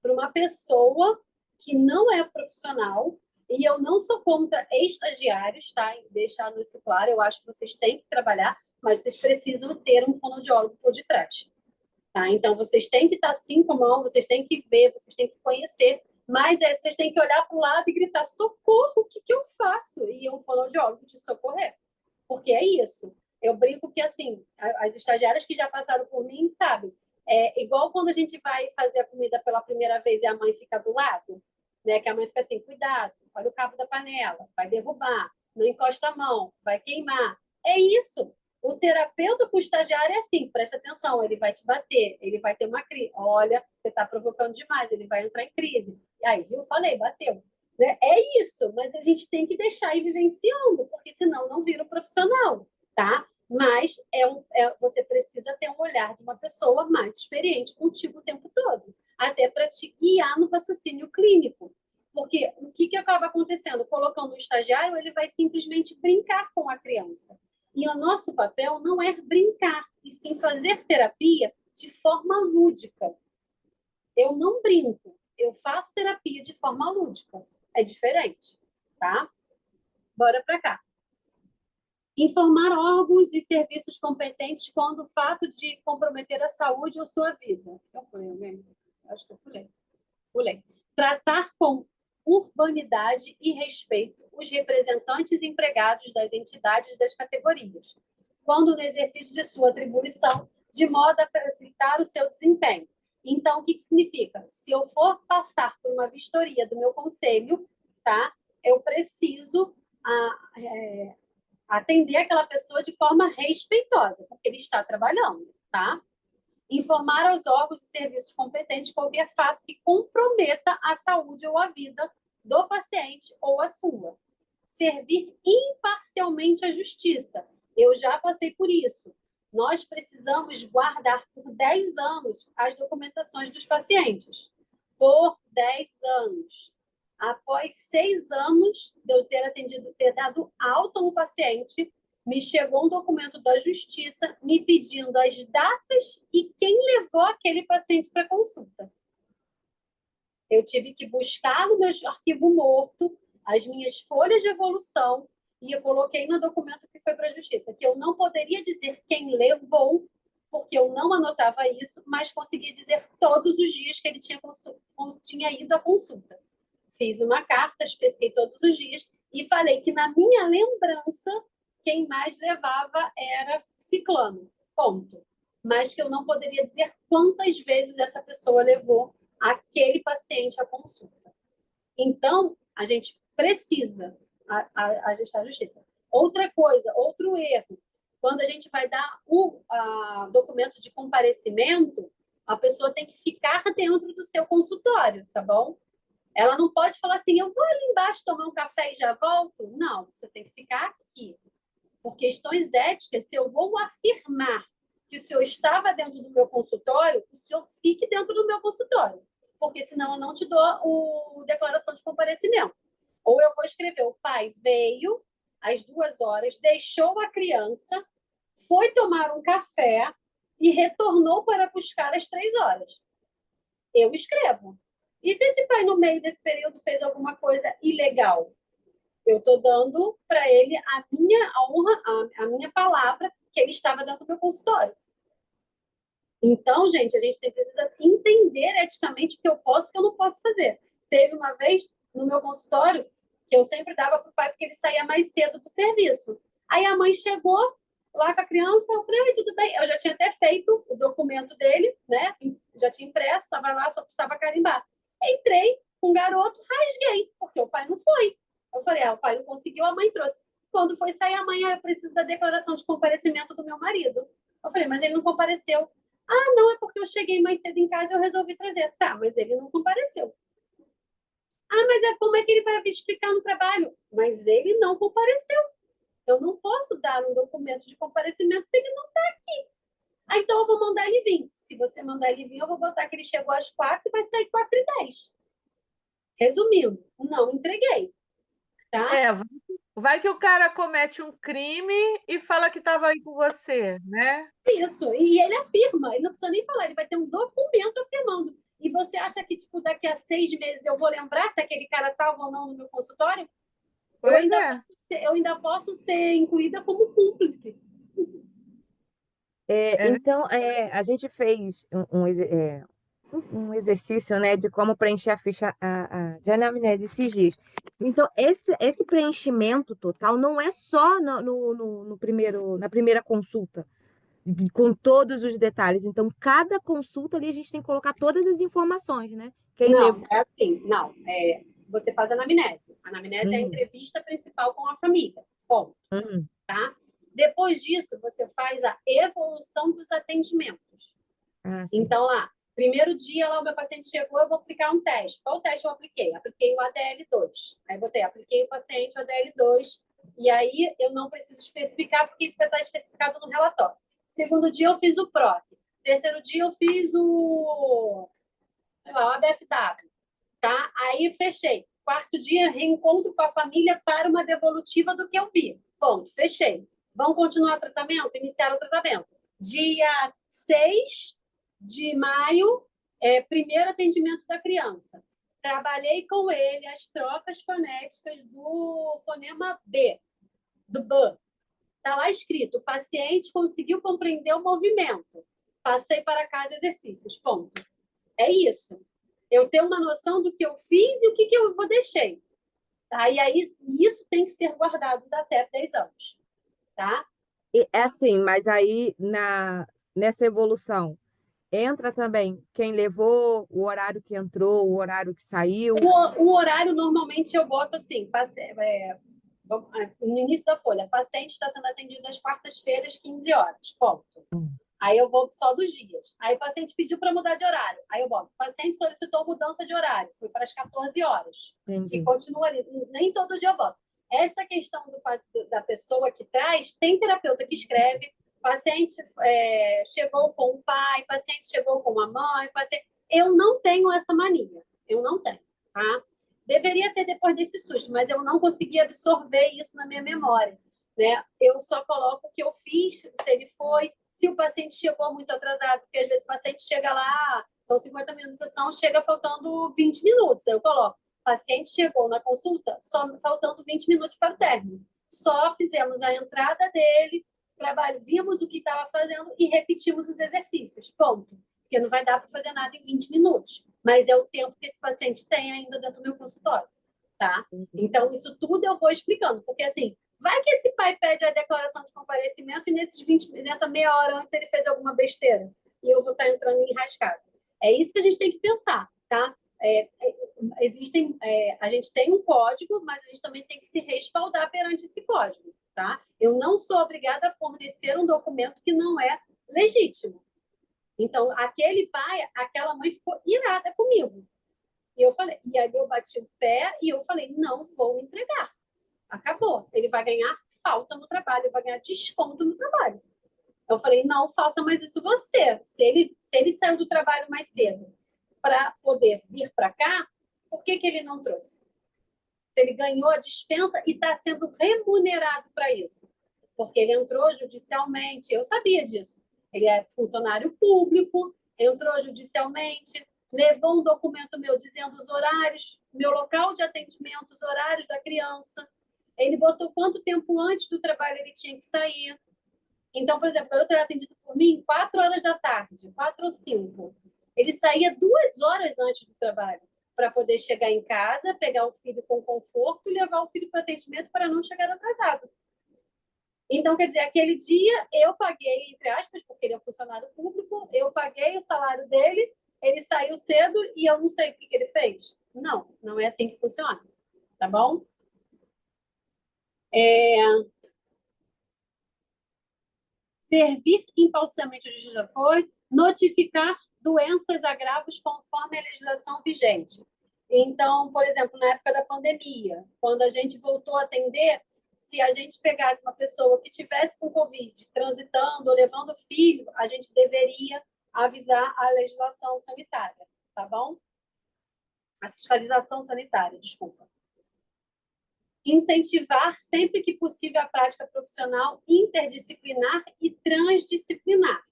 Para uma pessoa que não é profissional, e eu não sou contra estagiários, tá? Deixar isso claro, eu acho que vocês têm que trabalhar, mas vocês precisam ter um fonoaudiólogo por detrás. Tá? Então, vocês têm que estar assim com a mão, vocês têm que ver, vocês têm que conhecer, mas vocês têm que olhar para o lado e gritar, socorro, o que eu faço? E um fonoaudiólogo te socorrer. Porque é isso. Eu brinco que, assim, as estagiárias que já passaram por mim, sabe? É igual quando a gente vai fazer a comida pela primeira vez e a mãe fica do lado, né? Que a mãe fica assim, cuidado, olha o cabo da panela, vai derrubar, não encosta a mão, vai queimar. É isso. O terapeuta com o estagiário é assim, presta atenção, ele vai te bater, ele vai ter uma crise. Olha, você está provocando demais, ele vai entrar em crise. E aí, viu? Falei, bateu. Né? É isso, mas a gente tem que deixar ir vivenciando, porque senão não vira um profissional, tá? Mas você precisa ter um olhar de uma pessoa mais experiente contigo o tempo todo, até para te guiar no raciocínio clínico. Porque o que acaba acontecendo? Colocando um estagiário, ele vai simplesmente brincar com a criança. E o nosso papel não é brincar, e sim fazer terapia de forma lúdica. Eu não brinco, eu faço terapia de forma lúdica. É diferente, tá? Bora para cá. Informar órgãos e serviços competentes quando o fato de comprometer a saúde ou sua vida. Eu pulei, alguém? Acho que eu pulei. Pulei. Tratar com urbanidade e respeito os representantes empregados das entidades das categorias, quando no exercício de sua atribuição, de modo a facilitar o seu desempenho. Então, o que significa? Se eu for passar por uma vistoria do meu conselho, tá? Eu preciso atender aquela pessoa de forma respeitosa, porque ele está trabalhando, tá? Informar aos órgãos e serviços competentes qualquer fato que comprometa a saúde ou a vida do paciente ou a sua. Servir imparcialmente à justiça. Eu já passei por isso. Nós precisamos guardar por 10 anos as documentações dos pacientes. Por 10 anos. Após 6 anos de eu ter dado alta a um paciente, me chegou um documento da justiça me pedindo as datas e quem levou aquele paciente para consulta. Eu tive que buscar no meu arquivo morto as minhas folhas de evolução e eu coloquei no documento que foi para a justiça, que eu não poderia dizer quem levou, porque eu não anotava isso, mas conseguia dizer todos os dias que ele tinha ido à consulta. Fiz uma carta, especifiquei todos os dias e falei que na minha lembrança quem mais levava era ciclano, ponto. Mas que eu não poderia dizer quantas vezes essa pessoa levou aquele paciente à consulta. Então, a gente precisa agestar a justiça. Outra coisa, outro erro, quando a gente vai dar o documento de comparecimento, a pessoa tem que ficar dentro do seu consultório, tá bom? Ela não pode falar assim, eu vou ali embaixo tomar um café e já volto. Não, você tem que ficar aqui. Por questões éticas, se eu vou afirmar que o senhor estava dentro do meu consultório, o senhor fique dentro do meu consultório, porque senão eu não te dou a declaração de comparecimento. Ou eu vou escrever, o pai veio às 2 horas, deixou a criança, foi tomar um café e retornou para buscar às 3 horas. Eu escrevo. E se esse pai, no meio desse período, fez alguma coisa ilegal? Eu estou dando para ele a minha honra, a minha palavra, que ele estava dentro do meu consultório. Então, gente, a gente precisa entender eticamente o que eu posso e o que eu não posso fazer. Teve uma vez no meu consultório que eu sempre dava para o pai porque ele saía mais cedo do serviço. Aí a mãe chegou lá com a criança, eu falei, oi, tudo bem? Eu já tinha até feito o documento dele, né? Já tinha impresso, estava lá, só precisava carimbar. Entrei com o garoto, rasguei, porque o pai não foi. Eu falei, o pai não conseguiu, a mãe trouxe. Quando foi sair a mãe, eu preciso da declaração de comparecimento do meu marido. Eu falei, mas ele não compareceu. Ah, não, é porque eu cheguei mais cedo em casa e eu resolvi trazer. Tá, mas ele não compareceu. Ah, mas como é que ele vai vir explicar no trabalho? Mas ele não compareceu. Eu não posso dar um documento de comparecimento se ele não está aqui. Ah, então eu vou mandar ele vir. Se você mandar ele vir, eu vou botar que ele chegou às 4 e vai sair 4h10. Resumindo, não entreguei. Tá? Vai que o cara comete um crime e fala que estava aí com você, né? Isso. E ele afirma, ele não precisa nem falar, ele vai ter um documento afirmando. E você acha que, tipo, daqui a 6 meses eu vou lembrar se aquele cara estava ou não no meu consultório? Pois é. Eu ainda posso ser incluída como cúmplice. Então, a gente fez um exercício, né, de como preencher a ficha de anamnese esses dias. Então, esse preenchimento total não é só na primeira consulta, com todos os detalhes. Então, cada consulta ali a gente tem que colocar todas as informações, né? Quem Não, levou. é assim, não. Você faz anamnese. A anamnese é a entrevista principal com a família. Bom, tá? Depois disso, você faz a evolução dos atendimentos. Sim. Então, lá, primeiro dia, lá o meu paciente chegou, eu vou aplicar um teste. Qual teste eu apliquei? Apliquei o ADL2. Aí apliquei o paciente o ADL2, e aí eu não preciso especificar, porque isso vai estar especificado no relatório. Segundo dia, eu fiz o PROC. Terceiro dia, eu fiz o ABFW. Tá? Aí, fechei. Quarto dia, reencontro com a família para uma devolutiva do que eu vi. Ponto, fechei. Vão continuar o tratamento? Iniciar o tratamento. Dia 6 de maio, primeiro atendimento da criança. Trabalhei com ele as trocas fonéticas do fonema B, do B. Está lá escrito, o paciente conseguiu compreender o movimento. Passei para casa exercícios, ponto. É isso. Eu tenho uma noção do que eu fiz e o que eu deixei. Tá? E aí, isso tem que ser guardado até 10 anos. Tá? É assim, mas aí nessa evolução entra também quem levou, o horário que entrou, o horário que saiu. O horário, normalmente, eu boto assim, no início da folha, paciente está sendo atendido às quartas-feiras, 15 horas, ponto. Aí eu vou só dos dias. Aí o paciente pediu para mudar de horário. Aí eu boto, o paciente solicitou mudança de horário, foi para as 14 horas. Entendi. E continua ali. Nem todo dia eu boto. Essa questão da pessoa que traz, tem terapeuta que escreve, paciente chegou com o pai, paciente chegou com a mãe, paciente... Eu não tenho essa mania. Eu não tenho, tá? Deveria ter depois desse susto, mas eu não consegui absorver isso na minha memória, né? Eu só coloco o que eu fiz, se ele foi, se o paciente chegou muito atrasado, porque às vezes o paciente chega lá, são 50 minutos de sessão, chega faltando 20 minutos. Aí eu coloco, o paciente chegou na consulta só faltando 20 minutos para o término. Só fizemos a entrada dele, vimos o que estava fazendo e repetimos os exercícios. Ponto. Porque não vai dar para fazer nada em 20 minutos. Mas é o tempo que esse paciente tem ainda dentro do meu consultório. Tá? Então, isso tudo eu vou explicando. Porque, assim, vai que esse pai pede a declaração de comparecimento e nessa meia hora antes ele fez alguma besteira. E eu vou estar entrando em enrascada. É isso que a gente tem que pensar, tá? A gente tem um código, mas a gente também tem que se respaldar perante esse código, tá? Eu não sou obrigada a fornecer um documento que não é legítimo. Então, aquele pai, aquela mãe ficou irada comigo. E aí eu bati o pé e eu falei, não vou entregar. Acabou. Ele vai ganhar falta no trabalho, ele vai ganhar desconto no trabalho. Eu falei, não faça mais isso você. Se ele saiu do trabalho mais cedo para poder vir para cá, por que ele não trouxe? Se ele ganhou a dispensa e está sendo remunerado para isso. Porque ele entrou judicialmente, eu sabia disso. Ele é funcionário público, entrou judicialmente, levou um documento meu dizendo os horários, meu local de atendimento, os horários da criança. Ele botou quanto tempo antes do trabalho ele tinha que sair. Então, por exemplo, o garoto era atendido por mim 4 horas da tarde, 4 ou 5. Ele saía 2 horas antes do trabalho para poder chegar em casa, pegar o filho com conforto e levar o filho para atendimento para não chegar atrasado. Então, quer dizer, aquele dia eu paguei, entre aspas, porque ele é um funcionário público, eu paguei o salário dele, ele saiu cedo e eu não sei o que ele fez. Não, não é assim que funciona, tá bom? Servir impulsivamente, o juiz já foi, notificar doenças agravos conforme a legislação vigente. Então, por exemplo, na época da pandemia, quando a gente voltou a atender, se a gente pegasse uma pessoa que tivesse com Covid, transitando ou levando filho, a gente deveria avisar a legislação sanitária, tá bom? A fiscalização sanitária, desculpa. Incentivar sempre que possível a prática profissional interdisciplinar e transdisciplinar.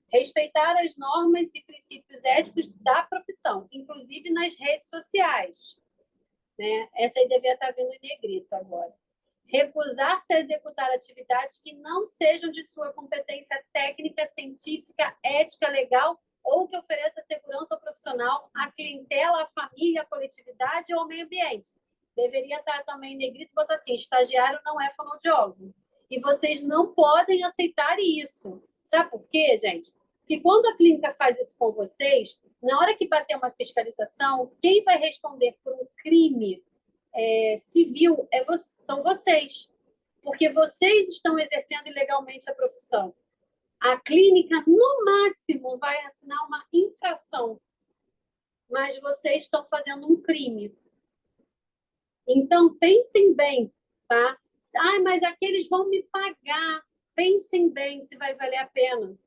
Respeitar as normas e princípios éticos da profissão, inclusive nas redes sociais. Né? Essa aí devia estar vindo em negrito agora. Recusar-se a executar atividades que não sejam de sua competência técnica, científica, ética, legal ou que ofereça segurança ao profissional, à clientela, à família, à coletividade ou ao meio ambiente. Deveria estar também em negrito, botar assim, estagiário não é fonoaudiólogo. E vocês não podem aceitar isso. Sabe por quê, gente? Porque quando a clínica faz isso com vocês, na hora que bater uma fiscalização, quem vai responder por um crime civil são vocês. Porque vocês estão exercendo ilegalmente a profissão. A clínica, no máximo, vai assinar uma infração. Mas vocês estão fazendo um crime. Então, pensem bem, tá? Ah, mas aqueles vão me pagar. Pensem bem se vai valer a pena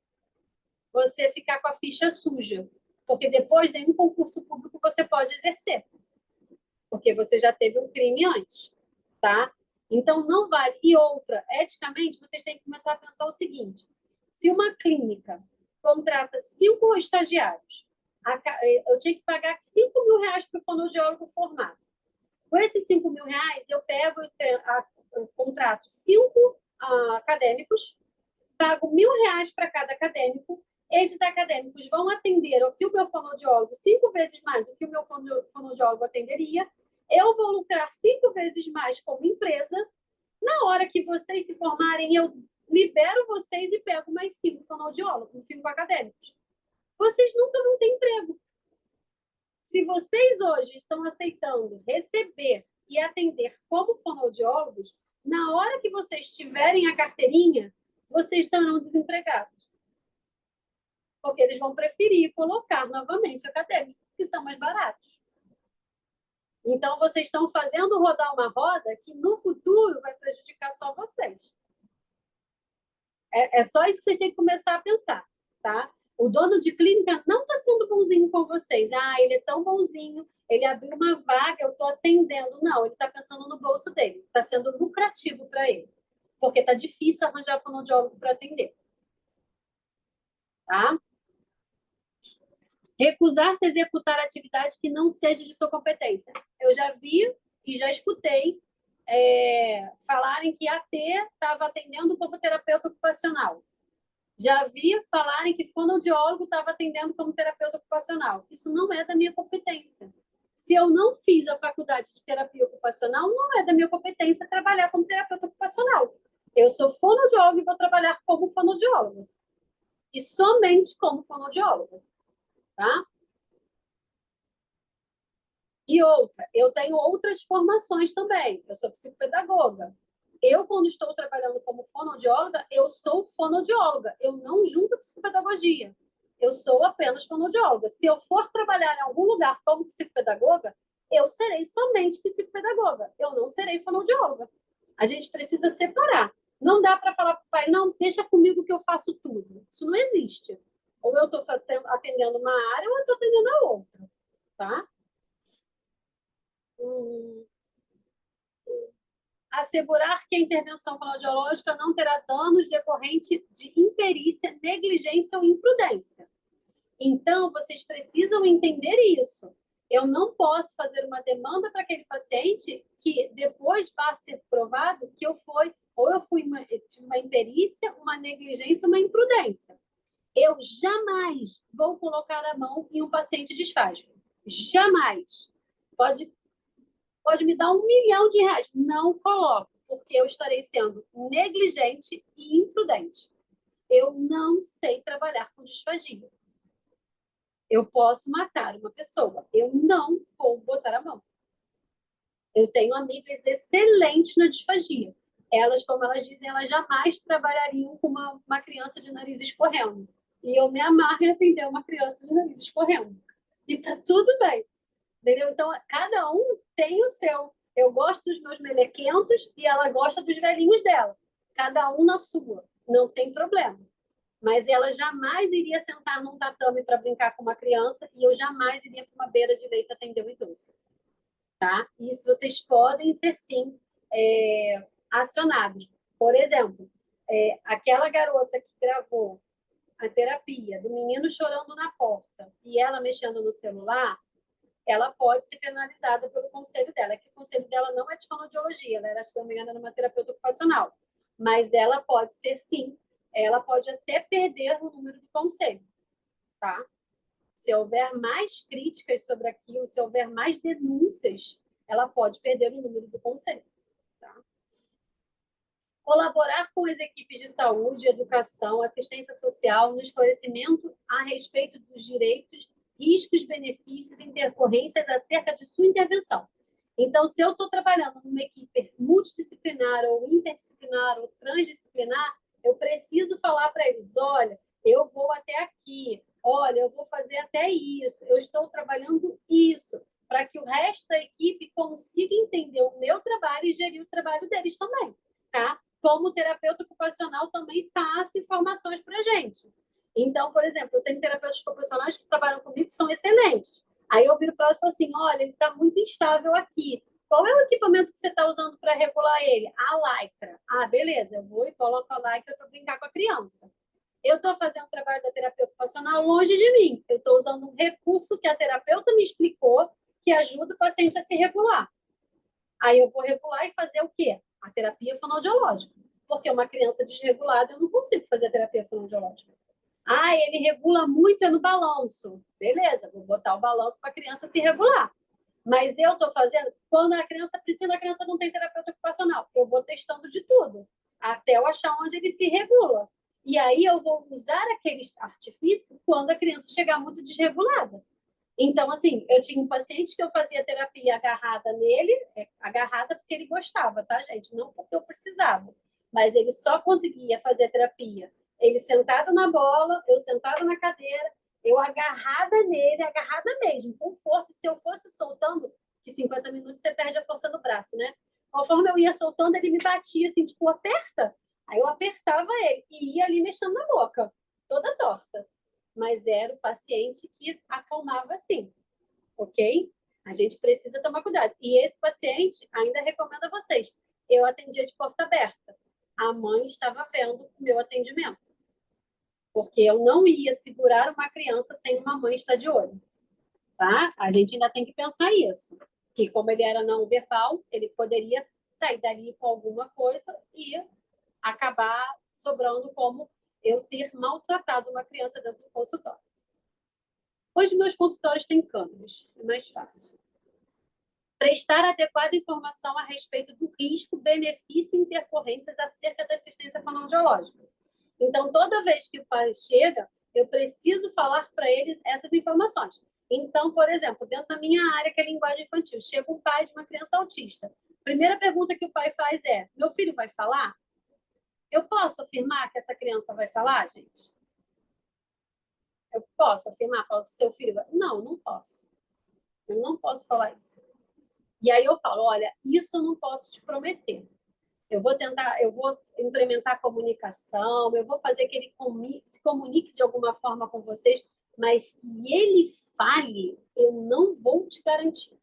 você ficar com a ficha suja. Porque depois de um concurso público você pode exercer. Porque você já teve um crime antes, tá? Então, não vale. E outra, eticamente, vocês têm que começar a pensar o seguinte. Se uma clínica contrata 5 estagiários, eu tinha que pagar 5 mil reais para o fonoaudiólogo formado. Com esses 5 mil reais, eu pego eu contrato 5 acadêmicos, pago 1.000 reais para cada acadêmico. Esses acadêmicos vão atender o que o meu fonoaudiólogo 5 vezes mais do que o meu fonoaudiólogo atenderia. Eu vou lucrar 5 vezes mais como empresa. Na hora que vocês se formarem, eu libero vocês e pego mais 5 fonoaudiólogos, 5 acadêmicos. Vocês nunca vão ter emprego. Se vocês hoje estão aceitando receber e atender como fonoaudiólogos, na hora que vocês tiverem a carteirinha, vocês estarão desempregados. Porque eles vão preferir colocar novamente acadêmicos, que são mais baratos. Então, vocês estão fazendo rodar uma roda que no futuro vai prejudicar só vocês. É só isso que vocês têm que começar a pensar, tá? O dono de clínica não está sendo bonzinho com vocês. Ah, ele é tão bonzinho, ele abriu uma vaga, eu estou atendendo. Não, ele está pensando no bolso dele. Está sendo lucrativo para ele. Porque está difícil arranjar fonoaudiólogo para atender. Tá? Recusar-se a executar atividade que não seja de sua competência. Eu já vi e já escutei falarem que AT estava atendendo como terapeuta ocupacional. Já vi falarem que fonoaudiólogo estava atendendo como terapeuta ocupacional. Isso não é da minha competência. Se eu não fiz a faculdade de terapia ocupacional, não é da minha competência trabalhar como terapeuta ocupacional. Eu sou fonoaudiólogo e vou trabalhar como fonoaudiólogo. E somente como fonoaudiólogo. Tá? E outra, eu tenho outras formações também. Eu sou psicopedagoga. Eu, quando estou trabalhando como fonoaudióloga, eu sou fonoaudióloga. Eu não junto psicopedagogia. Eu sou apenas fonoaudióloga. Se eu for trabalhar em algum lugar como psicopedagoga, eu serei somente psicopedagoga. Eu não serei fonoaudióloga. A gente precisa separar. Não dá para falar para o pai, não, deixa comigo que eu faço tudo. Isso não existe. Ou eu estou atendendo uma área ou eu estou atendendo a outra, tá? Assegurar que a intervenção fonoaudiológica não terá danos decorrentes de imperícia, negligência ou imprudência. Então, vocês precisam entender isso. Eu não posso fazer uma demanda para aquele paciente que depois vai ser provado que eu tive uma imperícia, uma negligência, uma imprudência. Eu jamais vou colocar a mão em um paciente disfágico. Jamais. Pode me dar R$1 milhão. Não coloco, porque eu estarei sendo negligente e imprudente. Eu não sei trabalhar com disfagia. Eu posso matar uma pessoa. Eu não vou botar a mão. Eu tenho amigas excelentes na disfagia. Elas, como elas dizem, elas jamais trabalhariam com uma criança de nariz escorrendo. E eu me amarro em atender uma criança de nariz escorrendo. E tá tudo bem. Entendeu? Então, cada um tem o seu. Eu gosto dos meus melequentos e ela gosta dos velhinhos dela. Cada um na sua. Não tem problema. Mas ela jamais iria sentar num tatame para brincar com uma criança e eu jamais iria para uma beira de leito atender um idoso. Tá? Isso vocês podem ser, sim, acionados. Por exemplo, aquela garota que gravou a terapia do menino chorando na porta e ela mexendo no celular, ela pode ser penalizada pelo conselho dela, que o conselho dela não é de fonoaudiologia, ela era, se não me engano, uma terapeuta ocupacional. Mas ela pode ser, sim, ela pode até perder o número do conselho, tá? Se houver mais críticas sobre aquilo, se houver mais denúncias, ela pode perder o número do conselho, tá? Colaborar com as equipes de saúde, educação, assistência social no esclarecimento a respeito dos direitos, riscos, benefícios e intercorrências acerca de sua intervenção. Então, se eu estou trabalhando numa equipe multidisciplinar ou interdisciplinar ou transdisciplinar, eu preciso falar para eles, olha, eu vou até aqui, olha, eu vou fazer até isso, eu estou trabalhando isso, para que o resto da equipe consiga entender o meu trabalho e gerir o trabalho deles também, tá? Como terapeuta ocupacional também passa informações para a gente. Então, por exemplo, eu tenho terapeutas ocupacionais que trabalham comigo que são excelentes. Aí eu viro para elas e falo assim, olha, ele está muito instável aqui. Qual é o equipamento que você está usando para regular ele? A lycra. Ah, beleza, eu vou e coloco a lycra para brincar com a criança. Eu estou fazendo o trabalho da terapia ocupacional longe de mim. Eu estou usando um recurso que a terapeuta me explicou que ajuda o paciente a se regular. Aí eu vou regular e fazer o quê? A terapia fonoaudiológica. Porque uma criança desregulada, eu não consigo fazer a terapia fonoaudiológica. Ah, ele regula muito no balanço. Beleza, vou botar o balanço para a criança se regular. Mas eu estou fazendo, quando a criança precisa, a criança não tem terapeuta ocupacional. Eu vou testando de tudo, até eu achar onde ele se regula. E aí eu vou usar aquele artifício quando a criança chegar muito desregulada. Então, assim, eu tinha um paciente que eu fazia terapia agarrada nele, agarrada porque ele gostava, tá, gente? Não porque eu precisava. Mas ele só conseguia fazer terapia. Ele sentado na bola, eu sentada na cadeira, eu agarrada nele, agarrada mesmo, com força. Se eu fosse soltando, que 50 minutos você perde a força no braço, né? Conforme eu ia soltando, ele me batia assim, tipo, aperta. Aí eu apertava ele e ia ali mexendo na boca, toda torta. Mas era o paciente que acalmava assim, ok? A gente precisa tomar cuidado. E esse paciente, ainda recomendo a vocês, eu atendia de porta aberta. A mãe estava vendo o meu atendimento. Porque eu não ia segurar uma criança sem uma mãe estar de olho. Tá? A gente ainda tem que pensar isso. Que como ele era não verbal, ele poderia sair dali com alguma coisa e acabar sobrando como eu ter maltratado uma criança dentro do consultório. Hoje, meus consultórios têm câmeras, é mais fácil. Prestar adequada informação a respeito do risco, benefício e intercorrências acerca da assistência fonoaudiológica. Então, toda vez que o pai chega, eu preciso falar para eles essas informações. Então, por exemplo, dentro da minha área, que é linguagem infantil, chega um pai de uma criança autista. Primeira pergunta que o pai faz é: meu filho vai falar? Eu posso afirmar que essa criança vai falar, gente? Eu posso afirmar? Falo, seu filho vai... Não, não posso. Eu não posso falar isso. E aí eu falo, olha, isso eu não posso te prometer. Eu vou tentar, eu vou implementar comunicação, eu vou fazer que ele se comunique de alguma forma com vocês, mas que ele fale, eu não vou te garantir.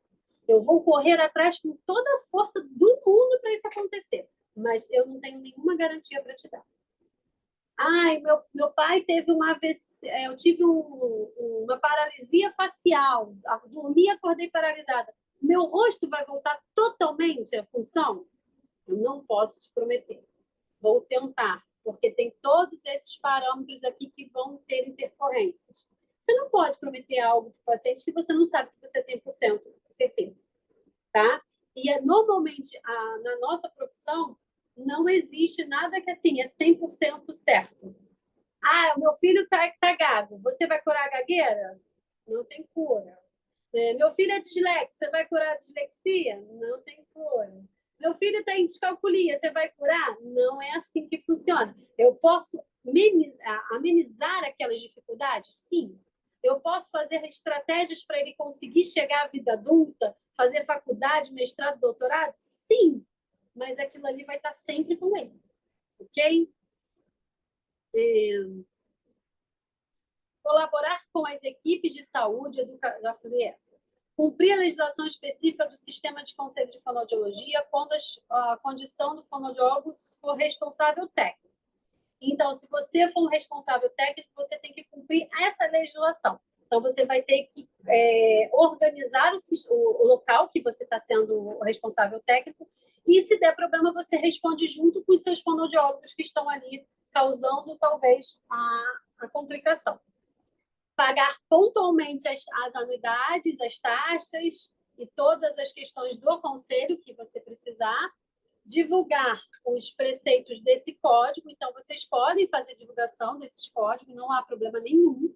Eu vou correr atrás com toda a força do mundo para isso acontecer, mas eu não tenho nenhuma garantia para te dar. Ai, meu pai teve uma AVC, eu tive uma paralisia facial, dormi e acordei paralisada. Meu rosto vai voltar totalmente à função? Eu não posso te prometer. Vou tentar, porque tem todos esses parâmetros aqui que vão ter intercorrências. Você não pode prometer algo para o paciente que você não sabe que você é 100%, com certeza. Tá? E normalmente, na nossa profissão, não existe nada que assim é 100% certo. Ah, o meu filho tá gago. Você vai curar a gagueira? Não tem cura. Meu filho é dislexo. Você vai curar a dislexia? Não tem cura. Meu filho tem descalculia. Você vai curar? Não é assim que funciona. Eu posso amenizar aquelas dificuldades? Sim. Eu posso fazer estratégias para ele conseguir chegar à vida adulta, fazer faculdade, mestrado, doutorado? Sim. Mas aquilo ali vai estar sempre com ele. Ok? Colaborar com as equipes de saúde, já falei essa. Cumprir a legislação específica do sistema de conselho de fonoaudiologia quando a condição do fonoaudiólogo for responsável técnico. Então, se você for um responsável técnico, você tem que cumprir essa legislação. Então, você vai ter que organizar o local que você está sendo o responsável técnico e, se der problema, você responde junto com os seus fonoaudiólogos que estão ali causando, talvez, a complicação. Pagar pontualmente as anuidades, as taxas e todas as questões do conselho que você precisar. Divulgar os preceitos desse código. Então, vocês podem fazer divulgação desses códigos, não há problema nenhum.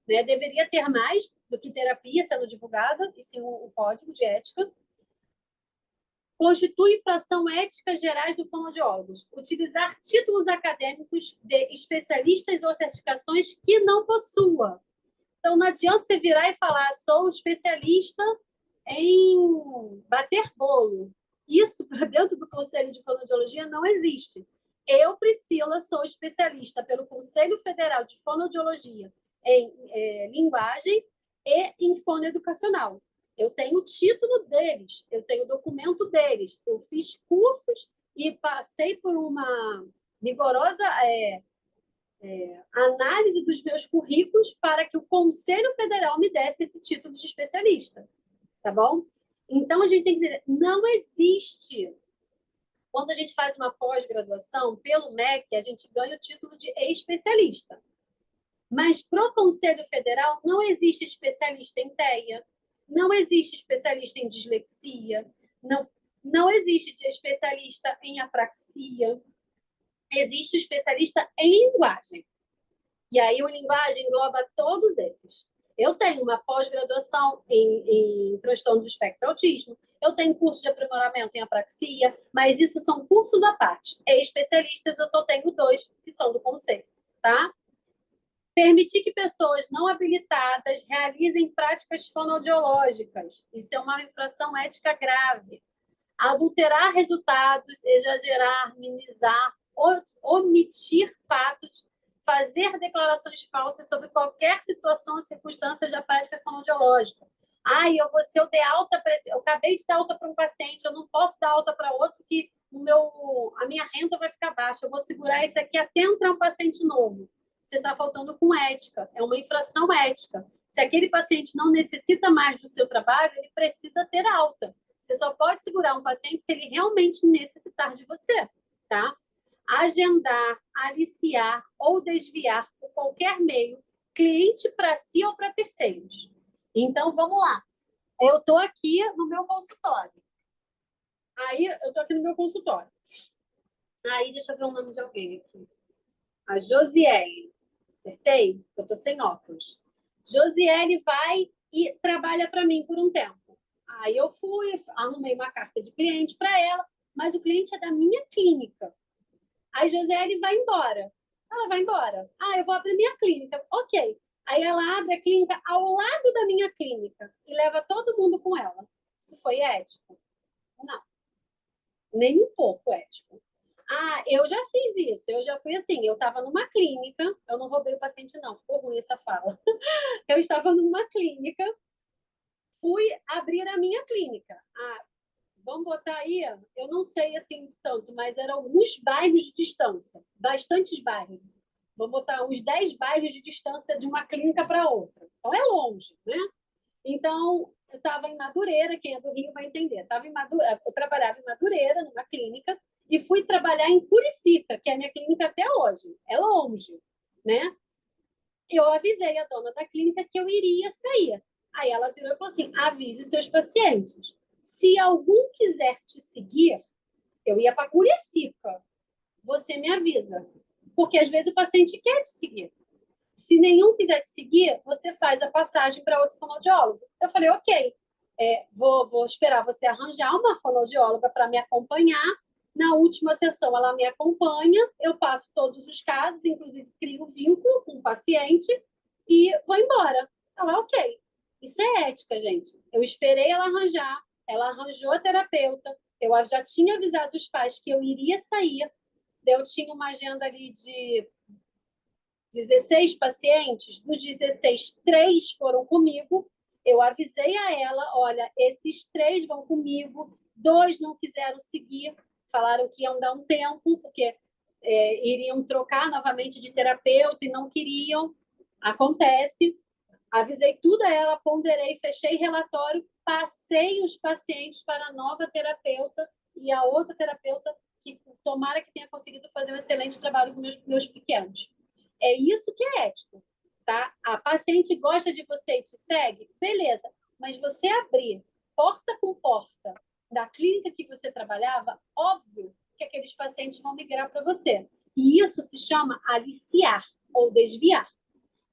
Né? Deveria ter mais do que terapia sendo divulgada, e sim o código de ética. Constitui infração éticas gerais do fonoaudiólogos. Utilizar títulos acadêmicos de especialistas ou certificações que não possua. Então, não adianta você virar e falar, sou especialista em bater bolo. Isso, para dentro do Conselho de Fonoaudiologia, não existe. Eu, Priscila, sou especialista pelo Conselho Federal de Fonoaudiologia em linguagem e em fonoeducacional. Eu tenho o título deles, eu tenho o documento deles. Eu fiz cursos e passei por uma rigorosa análise dos meus currículos para que o Conselho Federal me desse esse título de especialista. Tá bom? Então, a gente tem que entender, não existe. Quando a gente faz uma pós-graduação, pelo MEC, a gente ganha o título de especialista. Mas, para o Conselho Federal, não existe especialista em TEA, não existe especialista em dislexia, não existe especialista em apraxia, existe especialista em linguagem. E aí, o linguagem engloba todos esses. Eu tenho uma pós-graduação em transtorno do espectro autismo, eu tenho curso de aprimoramento em apraxia, mas isso são cursos à parte. Especialistas, eu só tenho 2, que são do conselho, tá? Permitir que pessoas não habilitadas realizem práticas fonoaudiológicas. Isso é uma infração ética grave. Adulterar resultados, exagerar, minimizar, omitir fatos, fazer declarações falsas sobre qualquer situação ou circunstância da prática fonoaudiológica. Eu acabei de dar alta para um paciente, eu não posso dar alta para outro, que a minha renda vai ficar baixa. Eu vou segurar esse aqui até entrar um paciente novo. Você está faltando com ética, é uma infração ética. Se aquele paciente não necessita mais do seu trabalho, ele precisa ter alta. Você só pode segurar um paciente se ele realmente necessitar de você, tá? Agendar, aliciar ou desviar por qualquer meio, cliente para si ou para terceiros. Então, vamos lá. Eu estou aqui no meu consultório. Aí, deixa eu ver o nome de alguém aqui. A Josiele. Acertei? Eu estou sem óculos. Josiele vai e trabalha para mim por um tempo. Aí eu fui, arrumei uma carta de cliente para ela, mas o cliente é da minha clínica. Aí Josiele vai embora. Ela vai embora. Eu vou abrir minha clínica. Ok. Aí ela abre a clínica ao lado da minha clínica e leva todo mundo com ela. Isso foi ético? Não. Nem um pouco ético. Ah, eu já fiz isso. Eu já fui assim. Eu estava numa clínica. Eu não roubei o paciente, não. Ficou ruim essa fala. Eu estava numa clínica. Fui abrir a minha clínica. Ah, vamos botar aí, eu não sei assim tanto, mas eram alguns bairros de distância. Bastantes bairros. Vamos botar uns 10 bairros de distância de uma clínica para outra. Então, é longe, né? Então, eu estava em Madureira, quem é do Rio vai entender. Eu trabalhava em Madureira, numa clínica, e fui trabalhar em Curicica, que é a minha clínica até hoje. É longe, né? Eu avisei a dona da clínica que eu iria sair. Aí ela virou e falou assim: avise seus pacientes. Se algum quiser te seguir, eu ia para Curicica. Você me avisa. Porque às vezes o paciente quer te seguir. Se nenhum quiser te seguir, você faz a passagem para outro fonoaudiólogo. Eu falei, ok, vou esperar você arranjar uma fonoaudióloga para me acompanhar. Na última sessão, ela me acompanha, eu passo todos os casos, inclusive crio vínculo com o paciente e vou embora. Ela, ok. Isso é ética, gente. Eu esperei ela arranjar, ela arranjou a terapeuta, eu já tinha avisado os pais que eu iria sair, eu tinha uma agenda ali de 16 pacientes, dos 16, 3 foram comigo. Eu avisei a ela, olha, esses 3 vão comigo, 2 não quiseram seguir, falaram que iam dar um tempo, porque iriam trocar novamente de terapeuta e não queriam. Acontece. Avisei tudo a ela, ponderei, fechei relatório, passei os pacientes para a nova terapeuta e a outra terapeuta que tomara que tenha conseguido fazer um excelente trabalho com meus pequenos. É isso que é ético, tá? A paciente gosta de você e te segue, beleza. Mas você abrir porta com porta da clínica que você trabalhava, óbvio que aqueles pacientes vão migrar para você. E isso se chama aliciar ou desviar.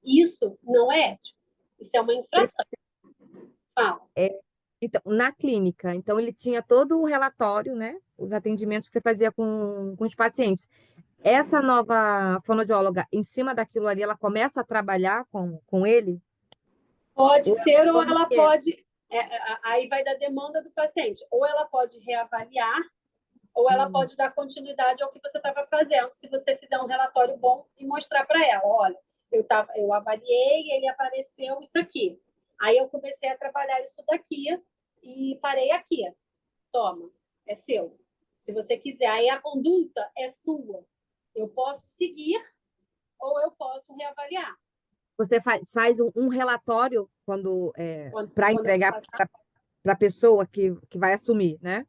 Isso não é ético. Isso é uma infração. Fala. Então, na clínica, então ele tinha todo o relatório, né? Os atendimentos que você fazia com os pacientes. Essa nova fonoaudióloga, em cima daquilo ali, ela começa a trabalhar com ele? Pode Ou ser, ou como ela que é? pode. Aí vai da demanda do paciente. Ou ela pode reavaliar, ou ela pode dar continuidade ao que você estava fazendo, se você fizer um relatório bom e mostrar para ela: olha, eu avaliei, ele apareceu isso aqui. Aí eu comecei a trabalhar isso daqui e parei aqui. Toma, é seu. Se você quiser, aí a conduta é sua. Eu posso seguir ou eu posso reavaliar. Você faz um relatório quando para Quando eu entregar passar, para a pessoa que vai assumir, né?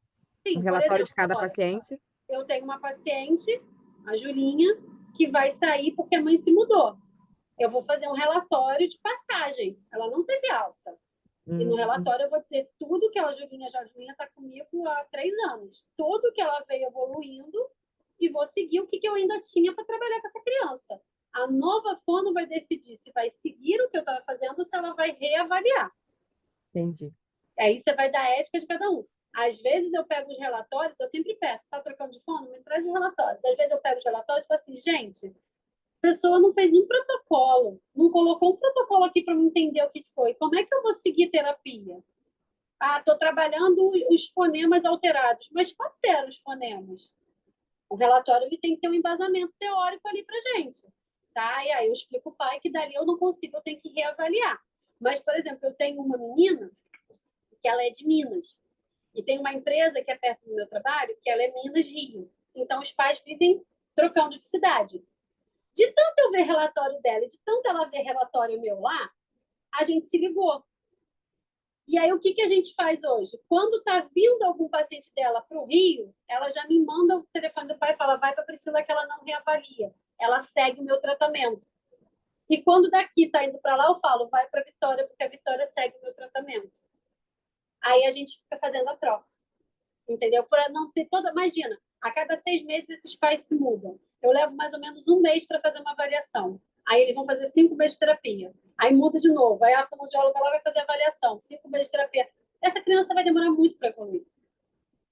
Um sim, por relatório de exemplo, cada olha, paciente. eu tenho uma paciente, a Julinha, que vai sair porque a mãe se mudou. Eu vou fazer um relatório de passagem. Ela não teve alta. E no Hum, relatório eu vou dizer tudo que a Julinha está comigo há 3 anos. Tudo que ela veio evoluindo e vou seguir o que eu ainda tinha para trabalhar com essa criança. A nova fono vai decidir se vai seguir o que eu estava fazendo ou se ela vai reavaliar. entendi. Aí você vai dar a ética de cada um. Às vezes eu pego os relatórios, eu sempre peço, está trocando de fono? Me traz os relatórios. Às vezes eu pego os relatórios e falo assim, gente, a pessoa não fez um protocolo, não colocou um protocolo aqui para eu entender o que foi. Como é que eu vou seguir terapia? Ah, estou trabalhando os fonemas alterados. Mas quais eram os fonemas? O relatório ele tem que ter um embasamento teórico ali para gente. Tá? E aí eu explico o pai que dali eu não consigo, eu tenho que reavaliar. Mas, por exemplo, eu tenho uma menina que ela é de Minas. E tem uma empresa que é perto do meu trabalho, que ela é Minas Rio. Então, os pais vivem trocando de cidade. De tanto eu ver relatório dela e de tanto ela ver relatório meu lá, a gente se ligou. E aí, o que a gente faz hoje? Quando está vindo algum paciente dela para o Rio, ela já me manda o telefone do pai e fala: vai para a Priscila que ela não reavalia. Ela segue o meu tratamento. E quando daqui está indo para lá, eu falo: vai para a Vitória, porque a Vitória segue o meu tratamento. Aí a gente fica fazendo a troca. Entendeu? Para não ter toda. Imagina, a cada 6 meses esses pais se mudam. Eu levo mais ou menos um mês para fazer uma avaliação. Aí eles vão fazer 5 meses de terapia. Aí muda de novo. Aí a fonoaudióloga lá vai fazer a avaliação. 5 meses de terapia. Essa criança vai demorar muito para evoluir.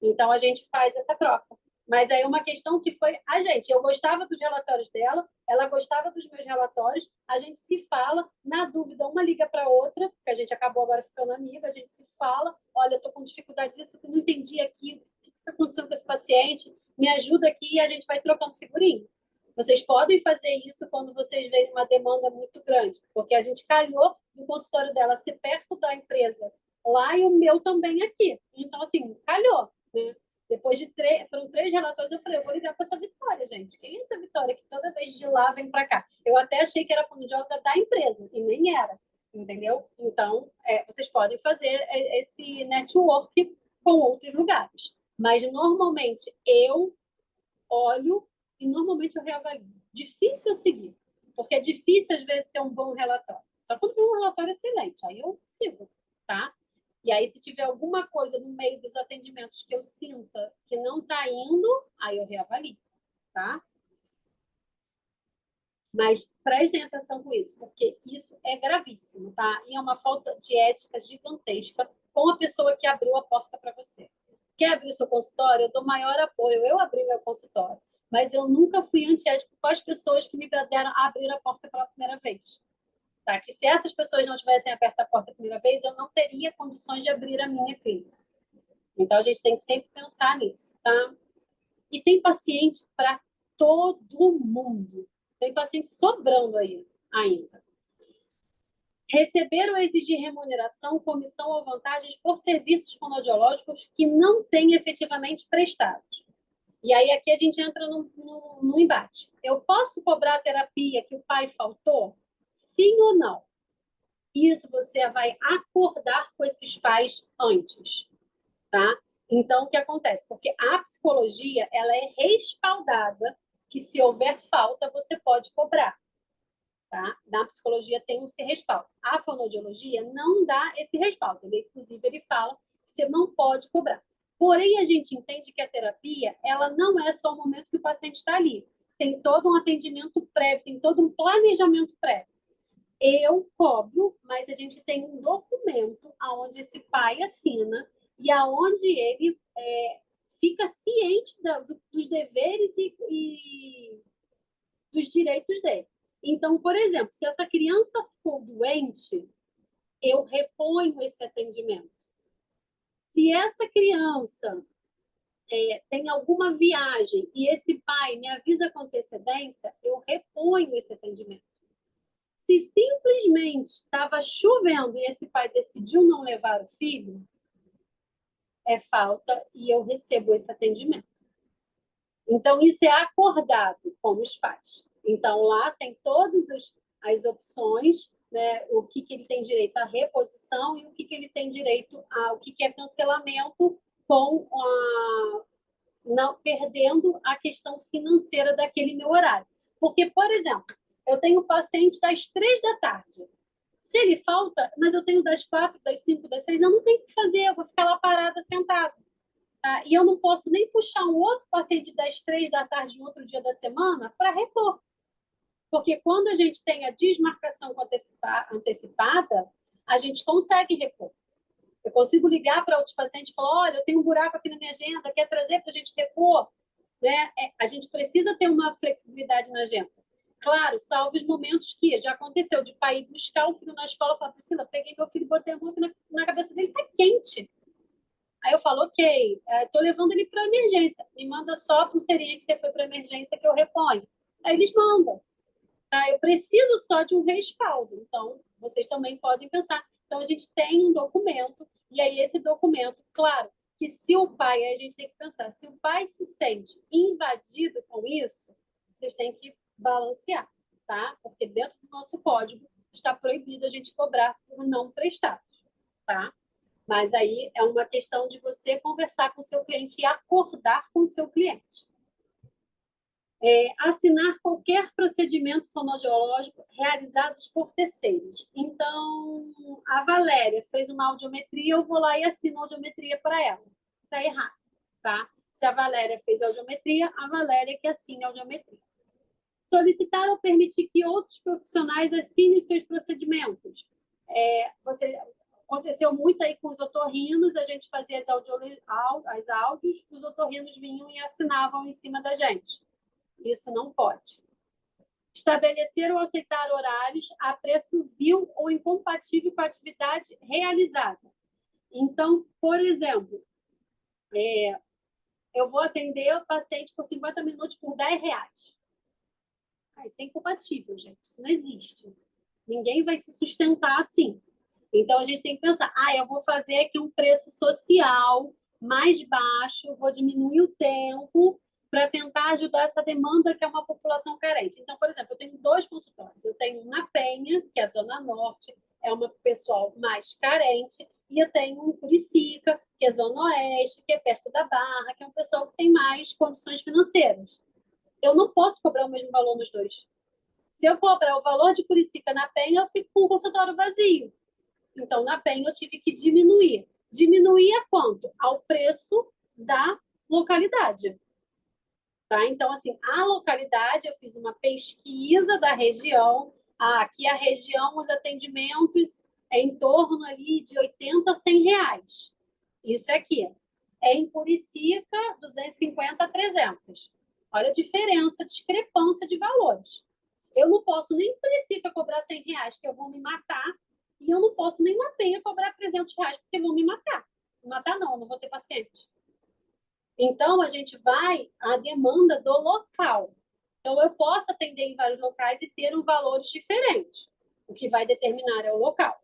Então a gente faz essa troca. Mas aí uma questão que foi a gente. Eu gostava dos relatórios dela, ela gostava dos meus relatórios, a gente se fala, na dúvida, uma liga para outra, porque a gente acabou agora ficando amiga, a gente se fala, olha, estou com dificuldade disso, não entendi aqui, está acontecendo com esse paciente, me ajuda aqui e a gente vai trocando figurinha. Vocês podem fazer isso quando vocês veem uma demanda muito grande, porque a gente calhou do consultório dela ser perto da empresa lá e o meu também aqui. Então, assim, calhou, né? Depois de foram 3 relatórios, eu falei, eu vou ligar para essa Vitória, gente. Quem é essa Vitória que toda vez de lá vem para cá? Eu até achei que era fonoaudióloga da empresa, e nem era, entendeu? Então, vocês podem fazer esse network com outros lugares. Mas, normalmente, eu olho e, normalmente, eu reavalio. Difícil eu seguir, porque é difícil, às vezes, ter um bom relatório. Só quando tem um relatório excelente, aí eu sigo, tá? E aí, se tiver alguma coisa no meio dos atendimentos que eu sinta que não está indo, aí eu reavalio, tá? Mas prestem atenção com isso, porque isso é gravíssimo, tá? E é uma falta de ética gigantesca com a pessoa que abriu a porta para você. Quer abrir o seu consultório? Eu dou maior apoio. Eu abri meu consultório, mas eu nunca fui antiético com as pessoas que me deram a abrir a porta pela primeira vez. Tá? Que se essas pessoas não tivessem aberto a porta a primeira vez, eu não teria condições de abrir a minha clínica. Então, a gente tem que sempre pensar nisso, tá? E tem paciente para todo mundo. Tem paciente sobrando aí ainda. Receber ou exigir remuneração, comissão ou vantagens por serviços fonoaudiológicos que não têm efetivamente prestados. E aí aqui a gente entra no embate. Eu posso cobrar a terapia que o pai faltou? Sim ou não? Isso você vai acordar com esses pais antes, tá? Então, o que acontece? Porque a psicologia, ela é respaldada que se houver falta, você pode cobrar, tá? Na psicologia tem esse respaldo. A fonoaudiologia não dá esse respaldo. Inclusive, ele fala que você não pode cobrar. Porém, a gente entende que a terapia, ela não é só o momento que o paciente está ali. Tem todo um atendimento prévio, tem todo um planejamento prévio. Eu cobro, mas a gente tem um documento onde esse pai assina e aonde ele fica ciente dos deveres e dos direitos dele. Então, por exemplo, se essa criança ficou doente, eu reponho esse atendimento. Se essa criança tem alguma viagem e esse pai me avisa com antecedência, eu reponho esse atendimento. Se simplesmente estava chovendo e esse pai decidiu não levar o filho, é falta e eu recebo esse atendimento. Então, isso é acordado com os pais. Então, lá tem todas as opções, né? O que ele tem direito à reposição e o que ele tem direito ao que é cancelamento com não perdendo a questão financeira daquele meu horário. Porque, por exemplo, eu tenho paciente das 3 da tarde. Se ele falta, mas eu tenho das 4, das 5, das 6, eu não tenho o que fazer, eu vou ficar lá parada, sentada. Tá? E eu não posso nem puxar um outro paciente das 3 da tarde, um outro dia da semana, para repor. Porque quando a gente tem a desmarcação antecipada, a gente consegue repor. Eu consigo ligar para outros pacientes e falar, olha, eu tenho um buraco aqui na minha agenda, quer trazer para a gente repor? Né? A gente precisa ter uma flexibilidade na agenda. Claro, salvo os momentos que já aconteceu de pai ir buscar o filho na escola e falar, Priscila, peguei meu filho e botei a mão na cabeça dele, está quente. Aí eu falo, ok, estou levando ele para emergência. Me manda só a pulseirinha que você foi para emergência que eu reponho. Aí eles mandam. Tá? Eu preciso só de um respaldo. Então, vocês também podem pensar. Então, a gente tem um documento, e aí esse documento, claro, que se o pai, aí a gente tem que pensar, se o pai se sente invadido com isso, vocês têm que balancear, tá? Porque dentro do nosso código está proibido a gente cobrar por não prestados, tá? Mas aí é uma questão de você conversar com o seu cliente e acordar com o seu cliente. Assinar qualquer procedimento fonoaudiológico realizados por terceiros. Então, a Valéria fez uma audiometria, eu vou lá e assino a audiometria para ela. Está errado, tá? Se a Valéria fez a audiometria, a Valéria que assine a audiometria. Solicitar ou permitir que outros profissionais assinem seus procedimentos. Aconteceu muito aí com os otorrinos, a gente fazia as áudios, os otorrinos vinham e assinavam em cima da gente. Isso não pode. Estabelecer ou aceitar horários a preço vil ou incompatível com a atividade realizada. Então, por exemplo, eu vou atender o paciente por 50 minutos por R$ 10. Isso é incompatível, gente. Isso não existe. Ninguém vai se sustentar assim. Então, a gente tem que pensar, eu vou fazer aqui um preço social mais baixo, vou diminuir o tempo para tentar ajudar essa demanda que é uma população carente. Então, por exemplo, eu tenho 2 consultórios. Eu tenho um na Penha, que é a Zona Norte, é uma pessoal mais carente, e eu tenho um Curicica, que é Zona Oeste, que é perto da Barra, que é um pessoal que tem mais condições financeiras. Eu não posso cobrar o mesmo valor nos dois. Se eu cobrar o valor de Curicica na Penha, eu fico com o consultório vazio. Então, na Penha, eu tive que diminuir. Diminuir a quanto? Ao preço da localidade. Tá? Então, assim, a localidade, eu fiz uma pesquisa da região. Aqui a região, os atendimentos é em torno ali de R$ 80 a R$ 100. Isso aqui. Em Curicica, 250 a 300. Olha a diferença, a discrepância de valores. Eu não posso nem em Curicica cobrar R$ 100, que eu vou me matar, e eu não posso nem na Penha cobrar R$ 300, porque vão me matar. Me matar não vou ter paciente. Então, a gente vai à demanda do local. Então, eu posso atender em vários locais e ter valores diferentes. O que vai determinar é o local.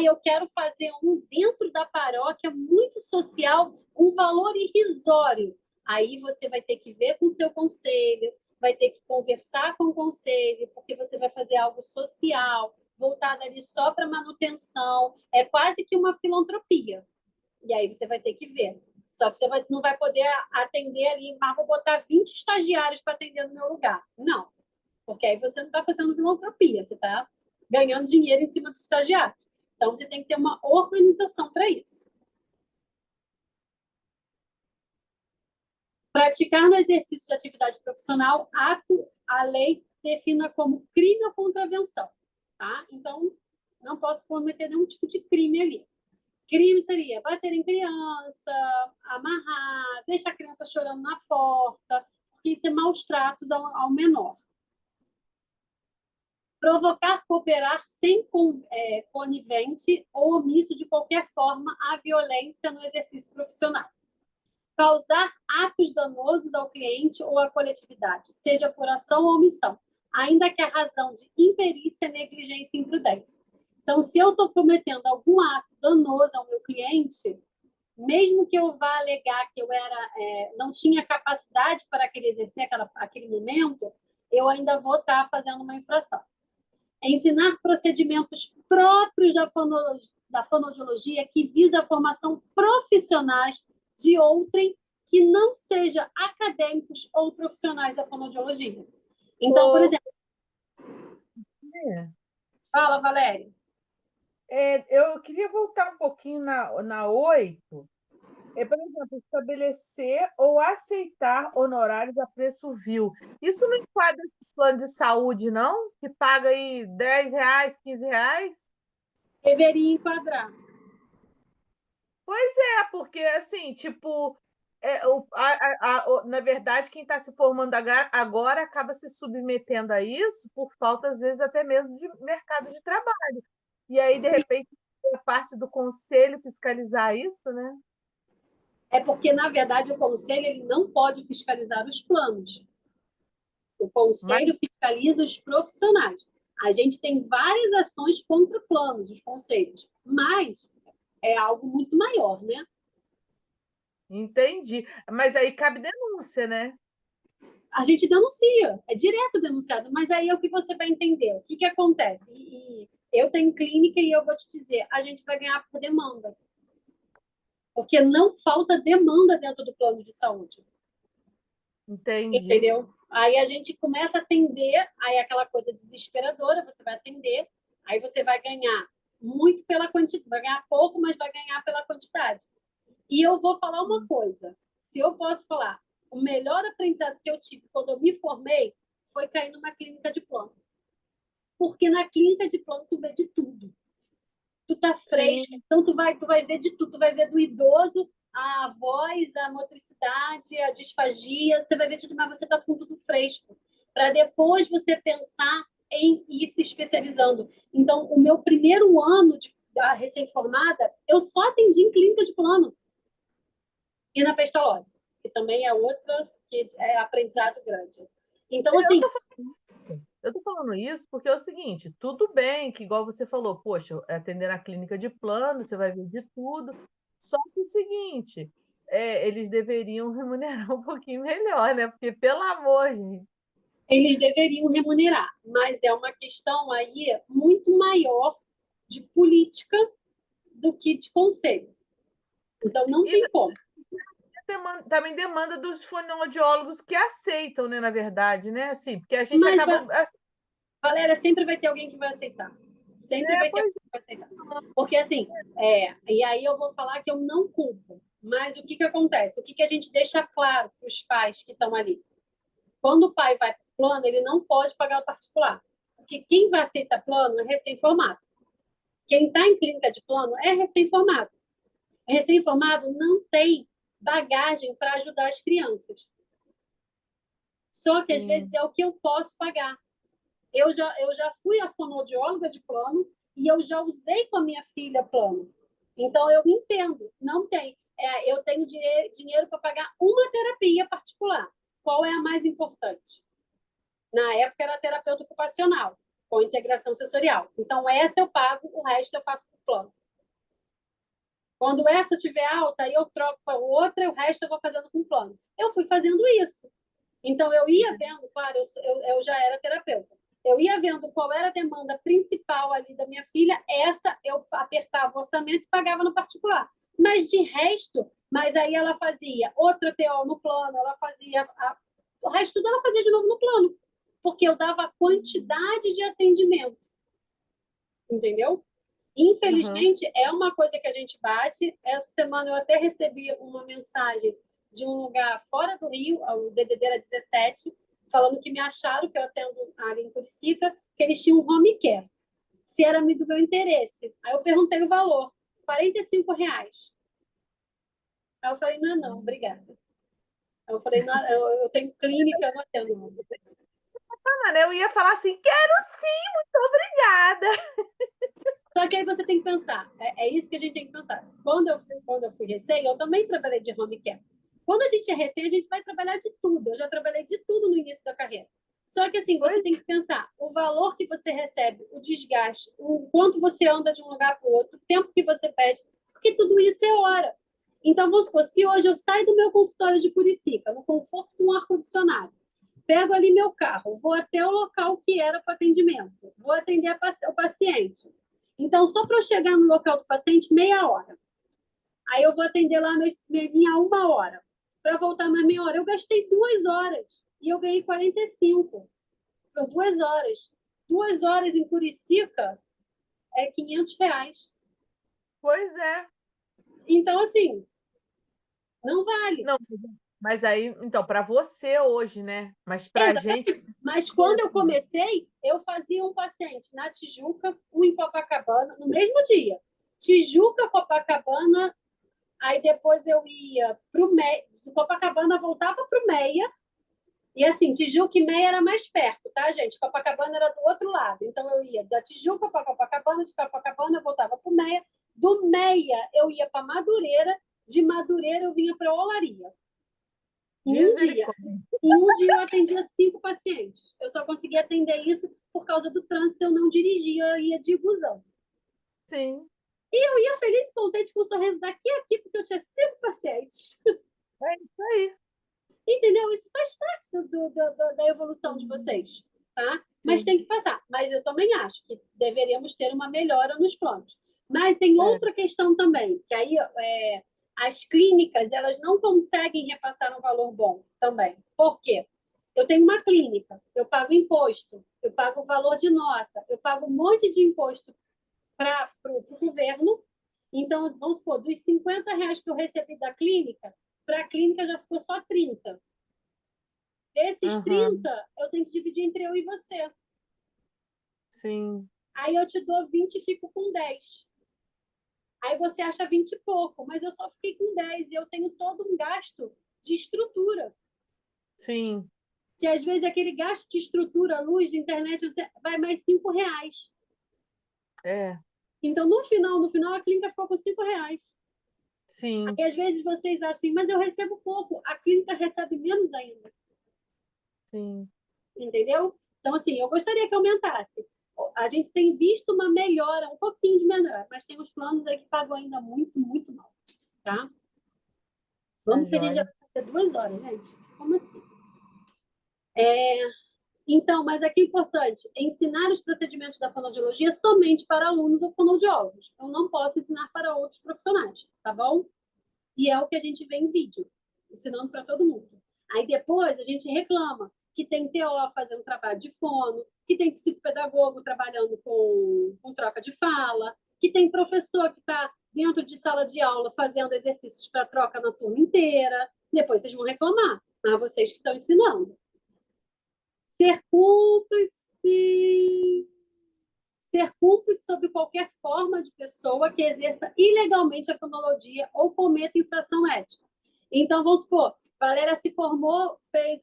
Eu quero fazer um dentro da paróquia, muito social, um valor irrisório. Aí você vai ter que ver com o seu conselho, vai ter que conversar com o conselho, porque você vai fazer algo social, voltado ali só para manutenção. É quase que uma filantropia. E aí você vai ter que ver. Só que você não vai poder atender ali, mas vou botar 20 estagiários para atender no meu lugar. Não, porque aí você não está fazendo filantropia, você está ganhando dinheiro em cima dos estagiários. Então, você tem que ter uma organização para isso. Praticar no exercício de atividade profissional, ato, a lei defina como crime ou contravenção. Tá? Então, não posso cometer nenhum tipo de crime ali. Crime seria bater em criança, amarrar, deixar a criança chorando na porta, porque isso é maus tratos ao menor. Provocar, cooperar sem conivente ou omisso de qualquer forma a violência no exercício profissional. Causar atos danosos ao cliente ou à coletividade, seja por ação ou omissão, ainda que a razão de imperícia, negligência e imprudência. Então, se eu estou cometendo algum ato danoso ao meu cliente, mesmo que eu vá alegar que eu não tinha capacidade para exercer aquele momento, eu ainda vou estar fazendo uma infração. Ensinar procedimentos próprios da fonoaudiologia que visa a formação profissionais de outrem que não seja acadêmicos ou profissionais da fonoaudiologia. Então, por exemplo... Fala, Valéria. Eu queria voltar um pouquinho na 8. Por exemplo, estabelecer ou aceitar honorários a preço vil. Isso não enquadra esse plano de saúde, não? Que paga aí R$ 10, R$ 15? Deveria enquadrar. Pois porque assim, tipo, na verdade, quem está se formando agora acaba se submetendo a isso por falta, às vezes, até mesmo de mercado de trabalho. E aí, de repente, a parte do conselho fiscalizar isso, né? É porque, na verdade, o conselho ele não pode fiscalizar os planos. O conselho fiscaliza os profissionais. A gente tem várias ações contra planos, os conselhos, mas é algo muito maior, né? Entendi. Mas aí cabe denúncia, né? A gente denuncia, é direto denunciado, mas aí é o que você vai entender. O que acontece? E eu tenho clínica e eu vou te dizer, a gente vai ganhar por demanda. Porque não falta demanda dentro do plano de saúde. Entendi. Entendeu? Aí a gente começa a atender, aí aquela coisa desesperadora, você vai atender, aí você vai ganhar muito pela quantidade, vai ganhar pouco, mas vai ganhar pela quantidade. E eu vou falar uma coisa, se eu posso falar, o melhor aprendizado que eu tive quando eu me formei foi cair numa clínica de plano. Porque na clínica de plano tu vê de tudo. Tu tá fresca, então tu vai ver de tudo, tu vai ver do idoso, a voz, a motricidade, a disfagia, você vai ver tudo, mas você tá com tudo fresco. Para depois você pensar em ir se especializando. Então, o meu primeiro ano da recém-formada, eu só atendi em clínica de plano e na pestalose. que também é outra que é aprendizado grande. Então, assim, Eu tô falando isso porque é o seguinte, tudo bem que, igual você falou, poxa, atender na clínica de plano, você vai ver de tudo. Só que é o seguinte, eles deveriam remunerar um pouquinho melhor, né? Porque, pelo amor, gente. eles deveriam remunerar, mas é uma questão aí muito maior de política do que de conselho. Então, não E tem como. também demanda dos fonoaudiólogos que aceitam, né, na verdade, né? Assim, porque a gente Mas, acaba. Valéria, sempre vai ter alguém que vai aceitar. Sempre vai ter alguém que vai aceitar. Porque, assim, e aí eu vou falar que eu não culpo. Mas o que acontece? O que a gente deixa claro para os pais que estão ali? Quando o pai vai para o plano, ele não pode pagar o particular. Porque quem vai aceitar plano é recém-formado. Quem está em clínica de plano é recém-formado. Recém-formado não tem bagagem para ajudar as crianças. Só que, às vezes, é o que eu posso pagar. Eu já fui a fonoaudióloga de plano e eu já usei com a minha filha plano. Então, eu entendo. Não tem. Eu tenho dinheiro para pagar uma terapia particular. Qual é a mais importante? Na época, era terapeuta ocupacional, com integração sensorial. Então, essa eu pago, o resto eu faço por plano. Quando essa tiver alta, aí eu troco para outra e o resto eu vou fazendo com plano. Eu fui fazendo isso. Então, eu ia vendo, claro, eu já era terapeuta. Eu ia vendo qual era a demanda principal ali da minha filha, essa eu apertava o orçamento e pagava no particular. Mas de resto, mas aí ela fazia outra TO no plano, ela fazia o resto tudo ela fazia de novo no plano, porque eu dava a quantidade de atendimento. Entendeu? Infelizmente, é uma coisa que a gente bate. Essa semana eu até recebi uma mensagem de um lugar fora do Rio, o DDD era 17, falando que me acharam, que eu atendo ali em Curicica, que eles tinham um home care. Se era do meu interesse. Aí eu perguntei o valor, R$ 45. Aí eu falei, não, obrigada. Aí eu falei, não, eu tenho clínica, eu não atendo. Não. Né? Eu ia falar assim, quero sim, muito obrigada. Só que aí você tem que pensar, é isso que a gente tem que pensar. Quando eu fui recém, eu também trabalhei de home care. Quando a gente é recém, a gente vai trabalhar de tudo. Eu já trabalhei de tudo no início da carreira. Só que assim, você tem que pensar o valor que você recebe, o desgaste, o quanto você anda de um lugar para o outro, o tempo que você perde, porque tudo isso é hora. Então, vamos supor, se hoje eu saio do meu consultório de Curicica, no conforto com ar-condicionado, pego ali meu carro, vou até o local que era para atendimento, vou atender o paciente. Então, só para eu chegar no local do paciente, meia hora. Aí eu vou atender lá minha 1 hora. Para voltar mais meia hora. Eu gastei 2 horas e eu ganhei 45 por 2 horas. 2 horas em Curicica é R$ 500. Pois é. Então, assim, não vale. Não, mas aí, então, para você hoje, né? Mas para a gente. Mas quando eu comecei, eu fazia um paciente na Tijuca, um em Copacabana, no mesmo dia. Tijuca, Copacabana, aí depois eu ia para o Meia, do Copacabana voltava para o Meia, e assim, Tijuca e Meia era mais perto, tá, gente? Copacabana era do outro lado, então eu ia da Tijuca para Copacabana, de Copacabana eu voltava para o Meia, do Meia eu ia para Madureira, de Madureira eu vinha para Olaria. Em um dia. Em um dia eu atendia 5 pacientes. Eu só conseguia atender isso por causa do trânsito, eu não dirigia, eu ia de busão. Sim. E eu ia feliz e contente com o sorriso daqui a aqui, porque eu tinha 5 pacientes. É isso aí. Entendeu? Isso faz parte da evolução de vocês, tá? Mas tem que passar. Mas eu também acho que deveríamos ter uma melhora nos planos. Mas tem outra questão também, que aí as clínicas elas não conseguem repassar um valor bom também. Por quê? Eu tenho uma clínica, eu pago imposto, eu pago valor de nota, eu pago um monte de imposto para o governo. Então, vamos supor, dos R$ 50 que eu recebi da clínica, para a clínica já ficou só 30. Desses 30, eu tenho que dividir entre eu e você. Sim. Aí eu te dou 20 e fico com 10. Aí você acha 20 e pouco, mas eu só fiquei com 10 e eu tenho todo um gasto de estrutura. Sim. Que às vezes aquele gasto de estrutura, luz, de internet, vai mais R$ 5. É. Então, no final, a clínica ficou com R$ 5. Sim, Aí, às vezes, vocês acham assim, mas eu recebo pouco. A clínica recebe menos ainda, sim. entendeu? Então, assim, eu gostaria que aumentasse. A gente tem visto uma melhora, um pouquinho de melhora, mas tem uns planos aí que pagam ainda muito, muito mal, tá? Tá Vamos que a gente já joia. vai fazer 2 horas, gente. Como assim? Então, mas aqui é importante, ensinar os procedimentos da fonoaudiologia somente para alunos ou fonoaudiólogos. Eu não posso ensinar para outros profissionais, tá bom? E é o que a gente vê em vídeo, ensinando para todo mundo. Aí depois a gente reclama que tem TO fazendo trabalho de fono, que tem psicopedagogo trabalhando com troca de fala, que tem professor que está dentro de sala de aula fazendo exercícios para troca na turma inteira. Depois vocês vão reclamar, mas vocês que estão ensinando. Ser cúmplice. Ser cúmplice sobre qualquer forma de pessoa que exerça ilegalmente a fonologia ou cometa infração ética. Então, vamos supor, Valéria se formou, fez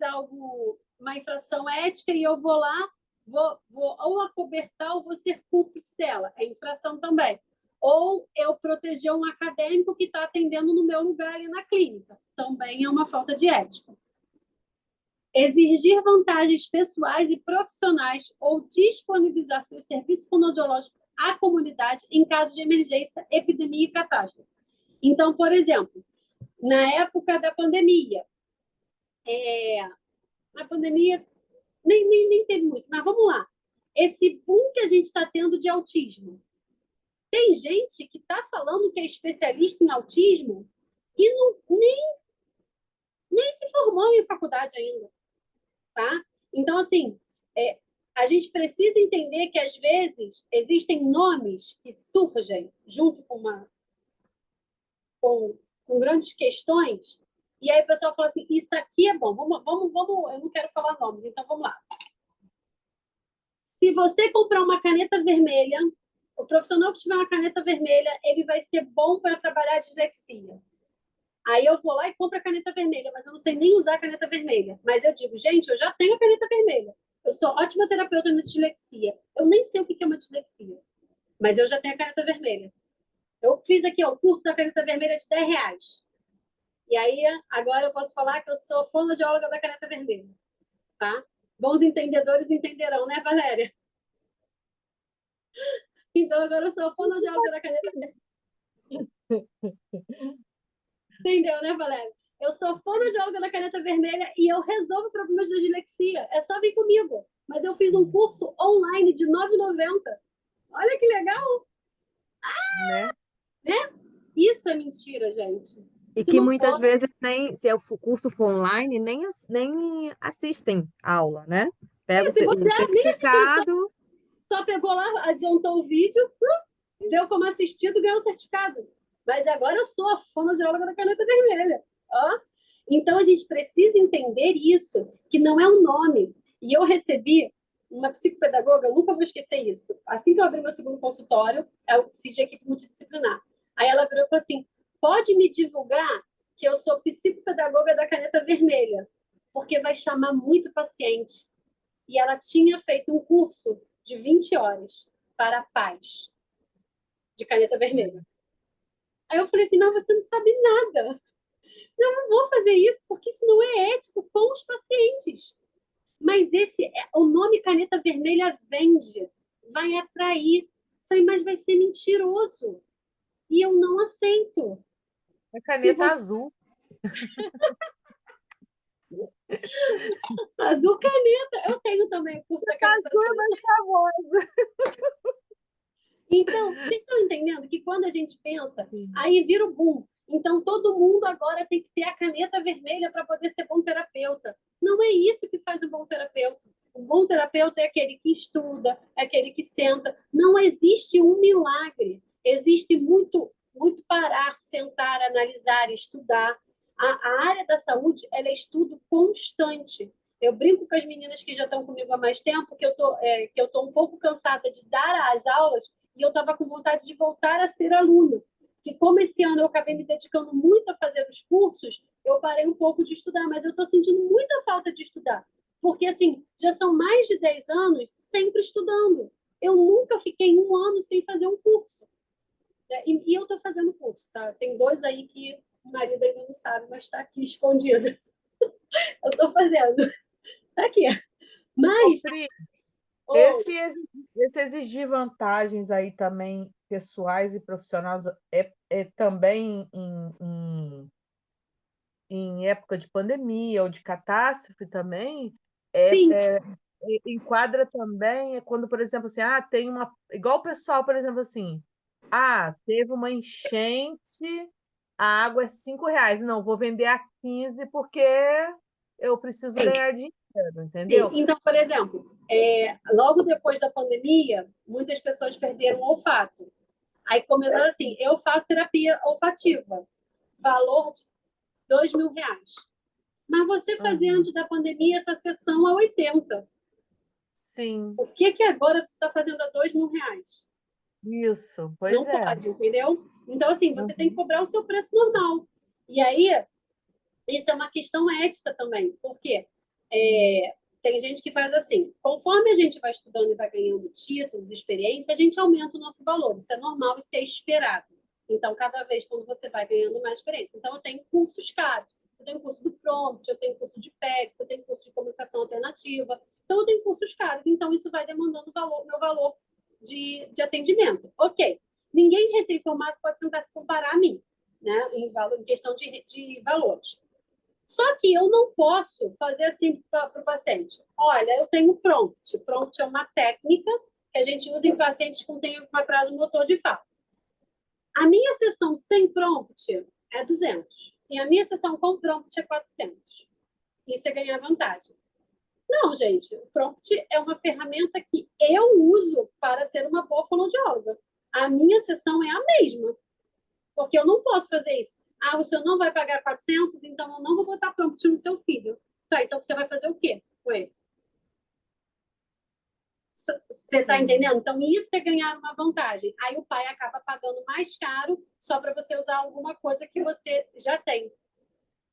uma infração ética e eu vou lá, vou ou acobertar ou vou ser cúmplice dela. É infração também. Ou eu proteger um acadêmico que está atendendo no meu lugar ali na clínica. Também é uma falta de ética. Exigir vantagens pessoais e profissionais ou disponibilizar seu serviço fonoaudiológico à comunidade em caso de emergência, epidemia e catástrofe. Então, por exemplo, na época da pandemia, a pandemia nem teve muito, mas vamos lá. Esse boom que a gente está tendo de autismo. Tem gente que está falando que é especialista em autismo e nem se formou em faculdade ainda. Tá? Então, assim, a gente precisa entender que, às vezes, existem nomes que surgem junto com grandes questões, e aí o pessoal fala assim, isso aqui é bom, vamos, eu não quero falar nomes, então vamos lá. Se você comprar uma caneta vermelha, o profissional que tiver uma caneta vermelha, ele vai ser bom para trabalhar a dislexia. Aí eu vou lá e compro a caneta vermelha, mas eu não sei nem usar a caneta vermelha. Mas eu digo, gente, eu já tenho a caneta vermelha. Eu sou ótima terapeuta na dislexia. Eu nem sei o que é uma dislexia, mas eu já tenho a caneta vermelha. Eu fiz aqui o curso da caneta vermelha de R$10. E aí, agora eu posso falar que eu sou fonoaudióloga da caneta vermelha. Tá? Bons entendedores entenderão, né, Valéria? Então, agora eu sou fonoaudióloga da caneta vermelha. Entendeu, né, Valéria? Eu sou fonoaudióloga da caneta vermelha e eu resolvo problemas de dislexia. É só vir comigo. Mas eu fiz um curso online de R$ 9,90. Olha que legal, Né? né? Isso é mentira, gente. E Isso que não muitas pode. vezes, nem, se o curso for online, nem assistem a aula, né? Pega Se o você nem assistiu, certificado. só pegou lá, adiantou o vídeo, deu como assistido, ganhou o certificado. Mas agora eu sou a fonoaudióloga da caneta vermelha. Ó. Então, a gente precisa entender isso, que não é um nome. E eu recebi uma psicopedagoga, eu nunca vou esquecer isso. Assim que eu abri meu segundo consultório, eu fiz de equipe multidisciplinar. Aí ela virou e falou assim, pode me divulgar que eu sou psicopedagoga da caneta vermelha, porque vai chamar muito paciente. E ela tinha feito um curso de 20 horas para pais de caneta vermelha. Aí eu falei assim, mas você não sabe nada. Não vou fazer isso, porque isso não é ético com os pacientes. Mas o nome caneta vermelha vende, vai atrair. Falei, mas vai ser mentiroso. E eu não aceito. É Se caneta você... azul. Azul caneta. Eu tenho também o curso da caneta Azul é mais famosa. Então, vocês estão entendendo que quando a gente pensa, Sim. aí vira o boom. Então, todo mundo agora tem que ter a caneta vermelha para poder ser bom terapeuta. Não é isso que faz um bom terapeuta. Um bom terapeuta é aquele que estuda, é aquele que senta. Não existe um milagre. Existe muito, muito parar, sentar, analisar, estudar. A área da saúde, ela é estudo constante. Eu brinco com as meninas que já estão comigo há mais tempo, que eu tô um pouco cansada de dar as aulas e eu estava com vontade de voltar a ser aluna. Que como esse ano eu acabei me dedicando muito a fazer os cursos, eu parei um pouco de estudar, mas eu estou sentindo muita falta de estudar. Porque, assim, já são mais de 10 anos sempre estudando. Eu nunca fiquei um ano sem fazer um curso. E eu estou fazendo curso, tá? Tem 2 aí que o marido ainda não sabe, mas está aqui escondido. Eu estou fazendo. Está aqui. Ô, Mas, Pri, oh, esse exigir vantagens aí também pessoais e profissionais é também em época de pandemia ou de catástrofe também, sim, enquadra também, é quando, por exemplo, assim, tem uma. Igual o pessoal, por exemplo, assim, teve uma enchente, a água é R$ 5. Não, vou vender a 15 porque eu preciso sim, ganhar dinheiro, sim. entendeu? Então, por exemplo, logo depois da pandemia, muitas pessoas perderam o olfato. Aí começou assim, eu faço terapia olfativa, valor de R$ 2.000. Mas você fazia Uhum. antes da pandemia essa sessão a 80. Sim, Por que agora você está fazendo a R$ 2.000? isso, pois Não é. pode, entendeu? Então, assim, você tem que Uhum. cobrar o seu preço normal. E aí, isso é uma questão ética também. Por quê? Tem gente que faz assim, conforme a gente vai estudando e vai ganhando títulos, experiência, a gente aumenta o nosso valor. Isso é normal, isso é esperado. Então, cada vez quando você vai ganhando mais experiência. Então, eu tenho cursos caros. Eu tenho curso do Prompt, eu tenho curso de PEX, eu tenho curso de comunicação alternativa. Então, eu tenho cursos caros. Então, isso vai demandando meu valor de atendimento. Ok. Ninguém recém-formado pode tentar se comparar a mim, né? Em questão de valores. Só que eu não posso fazer assim para o paciente. Olha, eu tenho prompt. Prompt é uma técnica que a gente usa em pacientes com atraso motor de fala. A minha sessão sem prompt é 200. E a minha sessão com prompt é 400. Isso é ganhar vantagem. Não, gente. O prompt é uma ferramenta que eu uso para ser uma boa fonoaudióloga. A minha sessão é a mesma. Porque eu não posso fazer isso. O senhor não vai pagar 400, então eu não vou botar prompt no seu filho. Tá, então você vai fazer o quê com ele? Você está Sim. entendendo? Então, isso é ganhar uma vantagem. Aí o pai acaba pagando mais caro só para você usar alguma coisa que você já tem.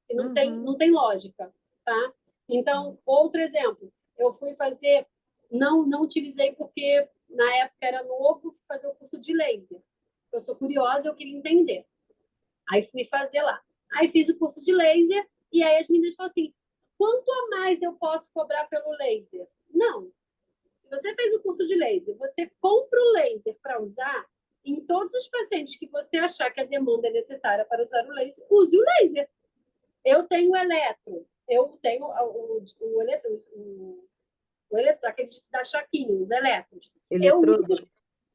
E não Uhum. tem lógica, tá? Então, outro exemplo. Eu fui fazer... Não utilizei porque na época era novo fazer o curso de laser. Eu sou curiosa, eu queria entender. Aí fui fazer lá. Aí fiz o curso de laser e aí as meninas falam assim, quanto a mais eu posso cobrar pelo laser? Não. Se você fez o curso de laser, você compra o laser para usar, em todos os pacientes que você achar que a demanda é necessária para usar o laser, use o laser. Eu tenho eletro, eu tenho o eletro, aqueles da choquinho, os elétrons. Eu uso Eletrodo?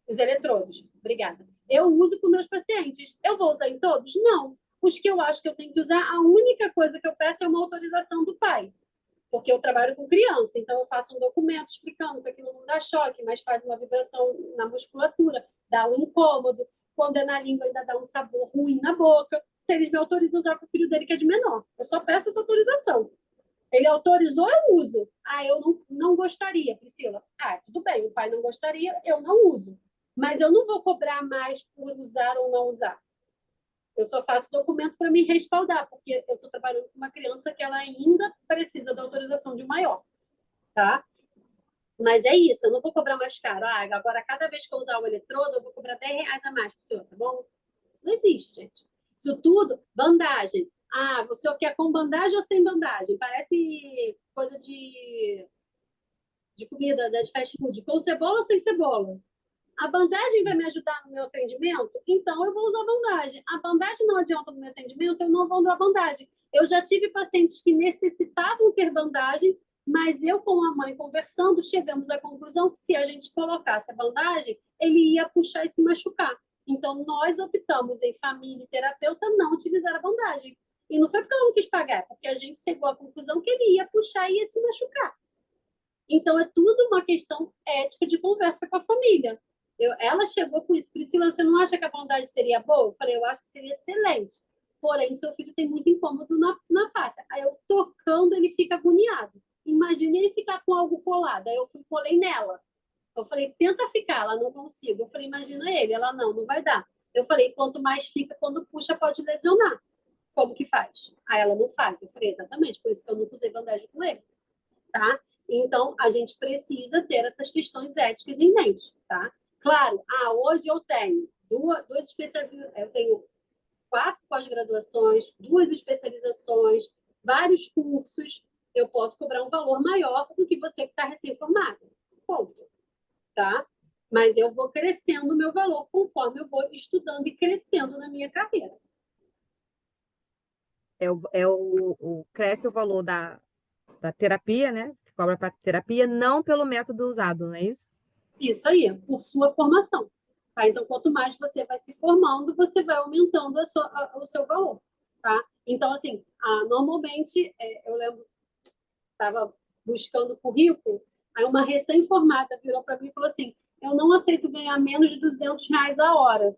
os eletrodos. Obrigada. Eu uso com meus pacientes. Eu vou usar em todos? Não. Os que eu acho que eu tenho que usar, a única coisa que eu peço é uma autorização do pai. Porque eu trabalho com criança, então eu faço um documento explicando que aquilo não dá choque, mas faz uma vibração na musculatura, dá um incômodo. Quando é na língua, ainda dá um sabor ruim na boca. Se eles me autorizam a usar para o filho dele, que é de menor. Eu só peço essa autorização. Ele autorizou, eu uso. Eu não gostaria, Priscila. Tudo bem, o pai não gostaria, eu não uso. Mas eu não vou cobrar mais por usar ou não usar. Eu só faço documento para me respaldar, porque eu estou trabalhando com uma criança que ela ainda precisa da autorização de um maior, tá? Mas é isso, eu não vou cobrar mais caro. Agora, cada vez que eu usar o eletrodo, eu vou cobrar R$ 10 a mais para o senhor, tá bom? Não existe, gente. Isso tudo, bandagem. Você quer com bandagem ou sem bandagem? Parece coisa de comida, né, de fast food. Com cebola ou sem cebola? A bandagem vai me ajudar no meu atendimento? Então, eu vou usar a bandagem. A bandagem não adianta no meu atendimento, eu não vou usar a bandagem. Eu já tive pacientes que necessitavam ter bandagem, mas eu com a mãe conversando, chegamos à conclusão que se a gente colocasse a bandagem, ele ia puxar e se machucar. Então, nós optamos em família e terapeuta não utilizar a bandagem. E não foi porque ela não quis pagar, porque a gente chegou à conclusão que ele ia puxar e ia se machucar. Então, é tudo uma questão ética de conversa com a família. Ela chegou com isso. Priscila, você não acha que a bandagem seria boa? Eu falei, eu acho que seria excelente. Porém, seu filho tem muito incômodo na face. Aí eu tocando, ele fica agoniado. Imagina ele ficar com algo colado. Aí eu colei nela. Eu falei, tenta ficar. Ela não consigo. Eu falei, imagina ele. Ela, não vai dar. Eu falei, quanto mais fica, quando puxa, pode lesionar. Como que faz? Aí ela não faz. Eu falei, exatamente. Por isso que eu nunca usei bandagem com ele. Tá? Então, a gente precisa ter essas questões éticas em mente, tá? Claro, hoje eu tenho duas especializações, eu tenho 4 pós-graduações, 2 especializações, vários cursos, eu posso cobrar um valor maior do que você que está recém-formada. Ponto. Tá? Mas eu vou crescendo o meu valor conforme eu vou estudando e crescendo na minha carreira. Cresce o valor da terapia, né? Que cobra para terapia, não pelo método usado, não é isso? Isso aí, por sua formação. Tá? Então, quanto mais você vai se formando, você vai aumentando o seu valor. Tá? Então, assim, normalmente, eu lembro, estava buscando currículo, aí uma recém-formada virou para mim e falou assim, eu não aceito ganhar menos de R$ 200 a hora.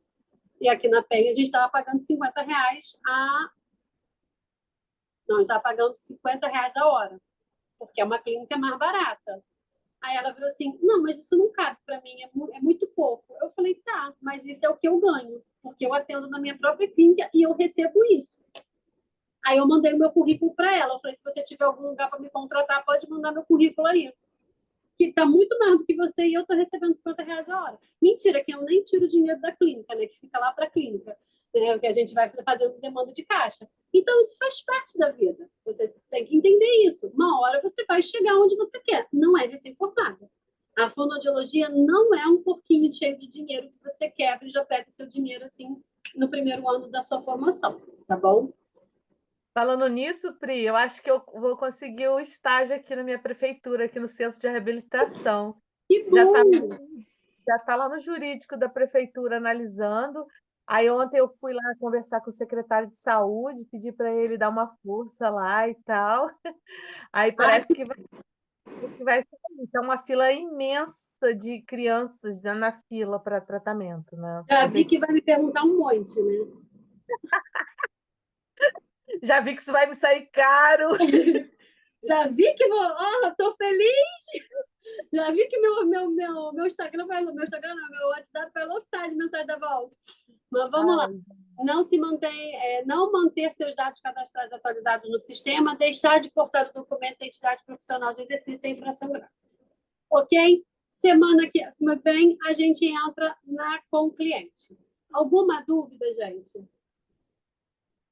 E aqui na Penha a gente estava pagando R$ 50 a... Não, a gente estava pagando R$ 50 a hora, porque é uma clínica mais barata. Aí ela virou assim, não, mas isso não cabe para mim, é muito pouco. Eu falei, tá, mas isso é o que eu ganho, porque eu atendo na minha própria clínica e eu recebo isso. Aí eu mandei o meu currículo para ela. Eu falei, se você tiver algum lugar para me contratar, pode mandar meu currículo aí. Que está muito mais do que você e eu estou recebendo R$ 50 a hora. Mentira, que eu nem tiro o dinheiro da clínica, né? Que fica lá para a clínica, né? Que a gente vai fazendo demanda de caixa. Então, isso faz parte da vida. Você tem que entender isso. Uma hora você vai chegar onde você quer. Não é recém-formada. A fonoaudiologia não é um porquinho cheio de dinheiro que você quebra e já pega o seu dinheiro assim no primeiro ano da sua formação, tá bom? Falando nisso, Pri, eu acho que eu vou conseguir o estágio aqui na minha prefeitura, aqui no centro de reabilitação. Que Já bom! está lá no jurídico da prefeitura analisando. Aí ontem eu fui lá conversar com o secretário de saúde, pedir para ele dar uma força lá e tal. Aí parece que vai ser então uma fila imensa de crianças na fila para tratamento, né? Já vi que vai me perguntar um monte, né? Já vi que isso vai me sair caro. Já vi que vou. Oh, tô feliz! Já vi que meu Instagram vai. Meu Instagram não, meu WhatsApp vai lotar de mensagem da volta. Mas vamos lá. Não se mantém, não manter seus dados cadastrais atualizados no sistema, deixar de portar o documento de identidade profissional de exercício é infração grave. Ok? Semana que vem a gente entra com o cliente. Alguma dúvida, gente?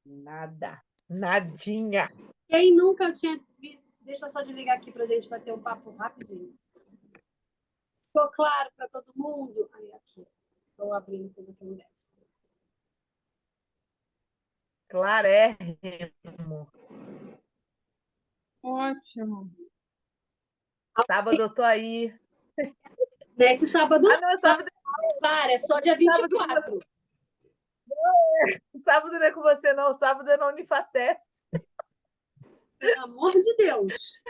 Nada. Nadinha. Quem nunca tinha visto... Deixa eu só desligar aqui para a gente bater um papo rapidinho. Ficou claro para todo mundo? Aí, aqui. Estou abrindo coisa que não deve. Clarérrimo. Ótimo. Sábado eu tô aí. Nesse sábado, Ah, não, sábado, para, é só dia 24. sábado não é com você, não. Sábado é na Unifatest. Pelo amor de Deus.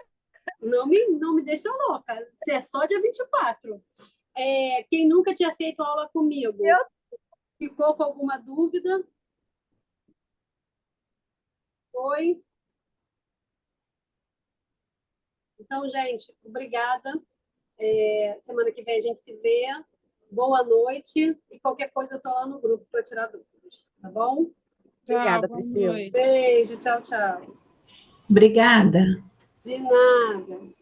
Não me deixa louca. É só dia 24. Quem nunca tinha feito aula comigo, ficou com alguma dúvida? Foi? Então, gente, obrigada. Semana que vem a gente se vê. Boa noite. E qualquer coisa eu estou lá no grupo para tirar dúvidas. Tá bom? Obrigada, Boa Priscila. noite. Beijo, tchau, tchau. Obrigada. De nada.